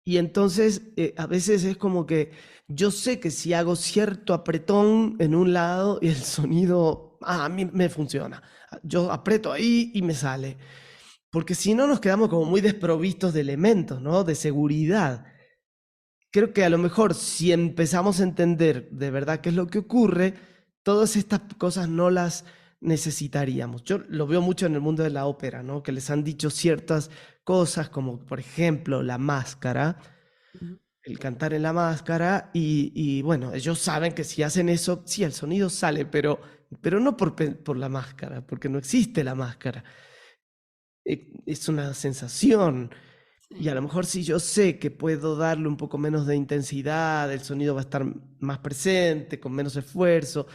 B: Y entonces a veces es como que yo sé que si hago cierto apretón en un lado y el sonido, a mí me funciona. Yo aprieto ahí y me sale. Porque si no nos quedamos como muy desprovistos de elementos, ¿no? De seguridad. Creo que a lo mejor si empezamos a entender de verdad qué es lo que ocurre, todas estas cosas no las necesitaríamos. Yo lo veo mucho en el mundo de la ópera, ¿no? Que les han dicho ciertas cosas como, por ejemplo, la máscara,
A: ujú,
B: el cantar en la máscara, y bueno, ellos saben que si hacen eso, sí, el sonido sale, pero no por la máscara, porque no existe la máscara. Es una sensación. Y a
A: sí.
B: lo mejor si yo sé que puedo darle un poco menos de intensidad, el sonido va a estar más presente, con menos esfuerzo.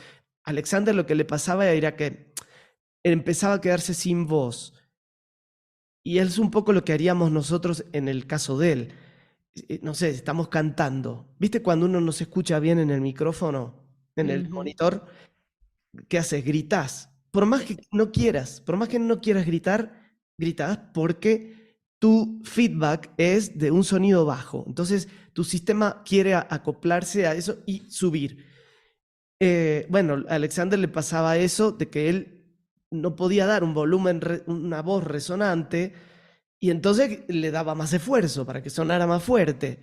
B: A Alexander lo que le pasaba era que empezaba a quedarse sin voz Y es un poco lo que haríamos nosotros en el caso de él. No sé, estamos cantando. ¿Viste cuando uno no se escucha bien en el micrófono, en el monitor? ¿Qué haces? Gritás. Por más que no quieras, gritar, gritás porque tu feedback es de un sonido bajo. Entonces, tu sistema quiere acoplarse a eso y subir. Bueno, a Alexander le pasaba eso de que él no podía dar un volumen, una voz resonante, y entonces le daba más esfuerzo para que sonara más fuerte.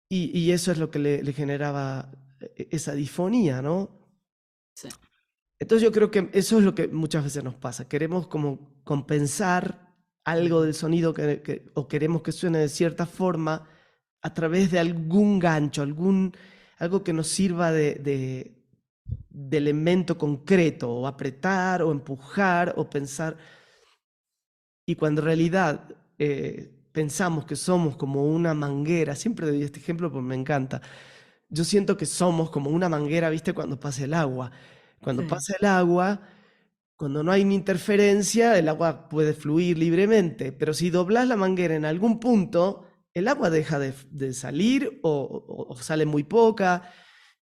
B: Y eso es lo que le generaba esa disfonía, ¿no?
A: Sí.
B: Entonces yo creo que eso es lo que muchas veces nos pasa. Queremos como compensar algo del sonido o queremos que suene de cierta forma a través de algún gancho, algo que nos sirva de elemento concreto, o apretar, o empujar, o pensar. Y cuando en realidad pensamos que somos como una manguera, siempre doy este ejemplo porque me encanta. Yo siento que somos como una manguera, ¿viste? Cuando pasa el agua. Cuando pasa el agua, cuando no hay una interferencia, el agua puede fluir libremente, pero si doblás la manguera en algún punto, el agua deja de salir o sale muy poca.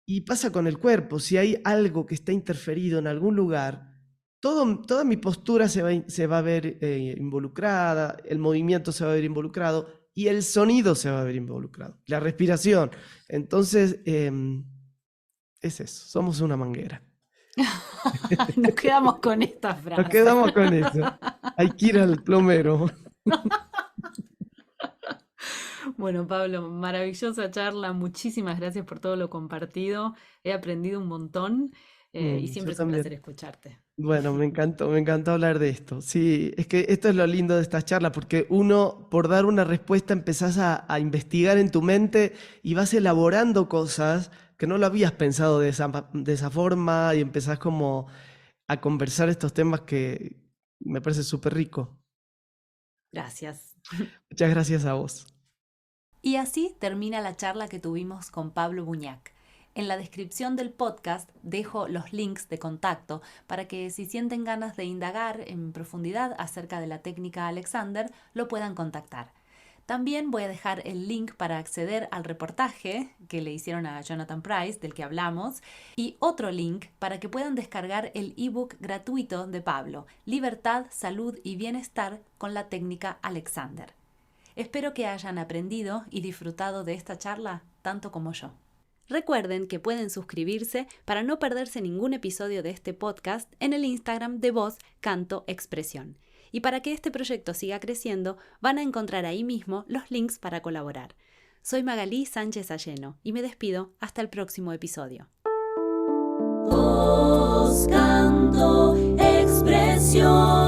B: Y pasa con el cuerpo, si hay algo que está interferido en algún lugar, toda mi postura se va a ver involucrada, el movimiento se va a ver involucrado y el sonido se va a ver involucrado, la respiración. Entonces, es eso, somos una manguera.
A: Nos quedamos con esta frase.
B: Nos quedamos con eso. Hay que ir al plomero.
A: Bueno, Pablo, maravillosa charla. Muchísimas gracias por todo lo compartido. He aprendido un montón y siempre
B: Yo
A: es un
B: también.
A: placer escucharte.
B: Bueno, me encantó hablar de esto. Sí, es que esto es lo lindo de estas charlas, porque uno, por dar una respuesta, empezás a investigar en tu mente y vas elaborando cosas que no lo habías pensado de esa forma y empezás como a conversar estos temas que me parece súper rico.
A: Gracias.
B: Muchas gracias a vos.
A: Y así termina la charla que tuvimos con Pablo Buñac. En la descripción del podcast dejo los links de contacto para que si sienten ganas de indagar en profundidad acerca de la técnica Alexander, lo puedan contactar. También voy a dejar el link para acceder al reportaje que le hicieron a Jonathan Price, del que hablamos, y otro link para que puedan descargar el ebook gratuito de Pablo, Libertad, Salud y Bienestar con la técnica Alexander. Espero que hayan aprendido y disfrutado de esta charla tanto como yo. Recuerden que pueden suscribirse para no perderse ningún episodio de este podcast en el Instagram de Voz Canto Expresión. Y para que este proyecto siga creciendo, van a encontrar ahí mismo los links para colaborar. Soy Magalí Sánchez Alleno y me despido hasta el próximo episodio. Voz Canto Expresión.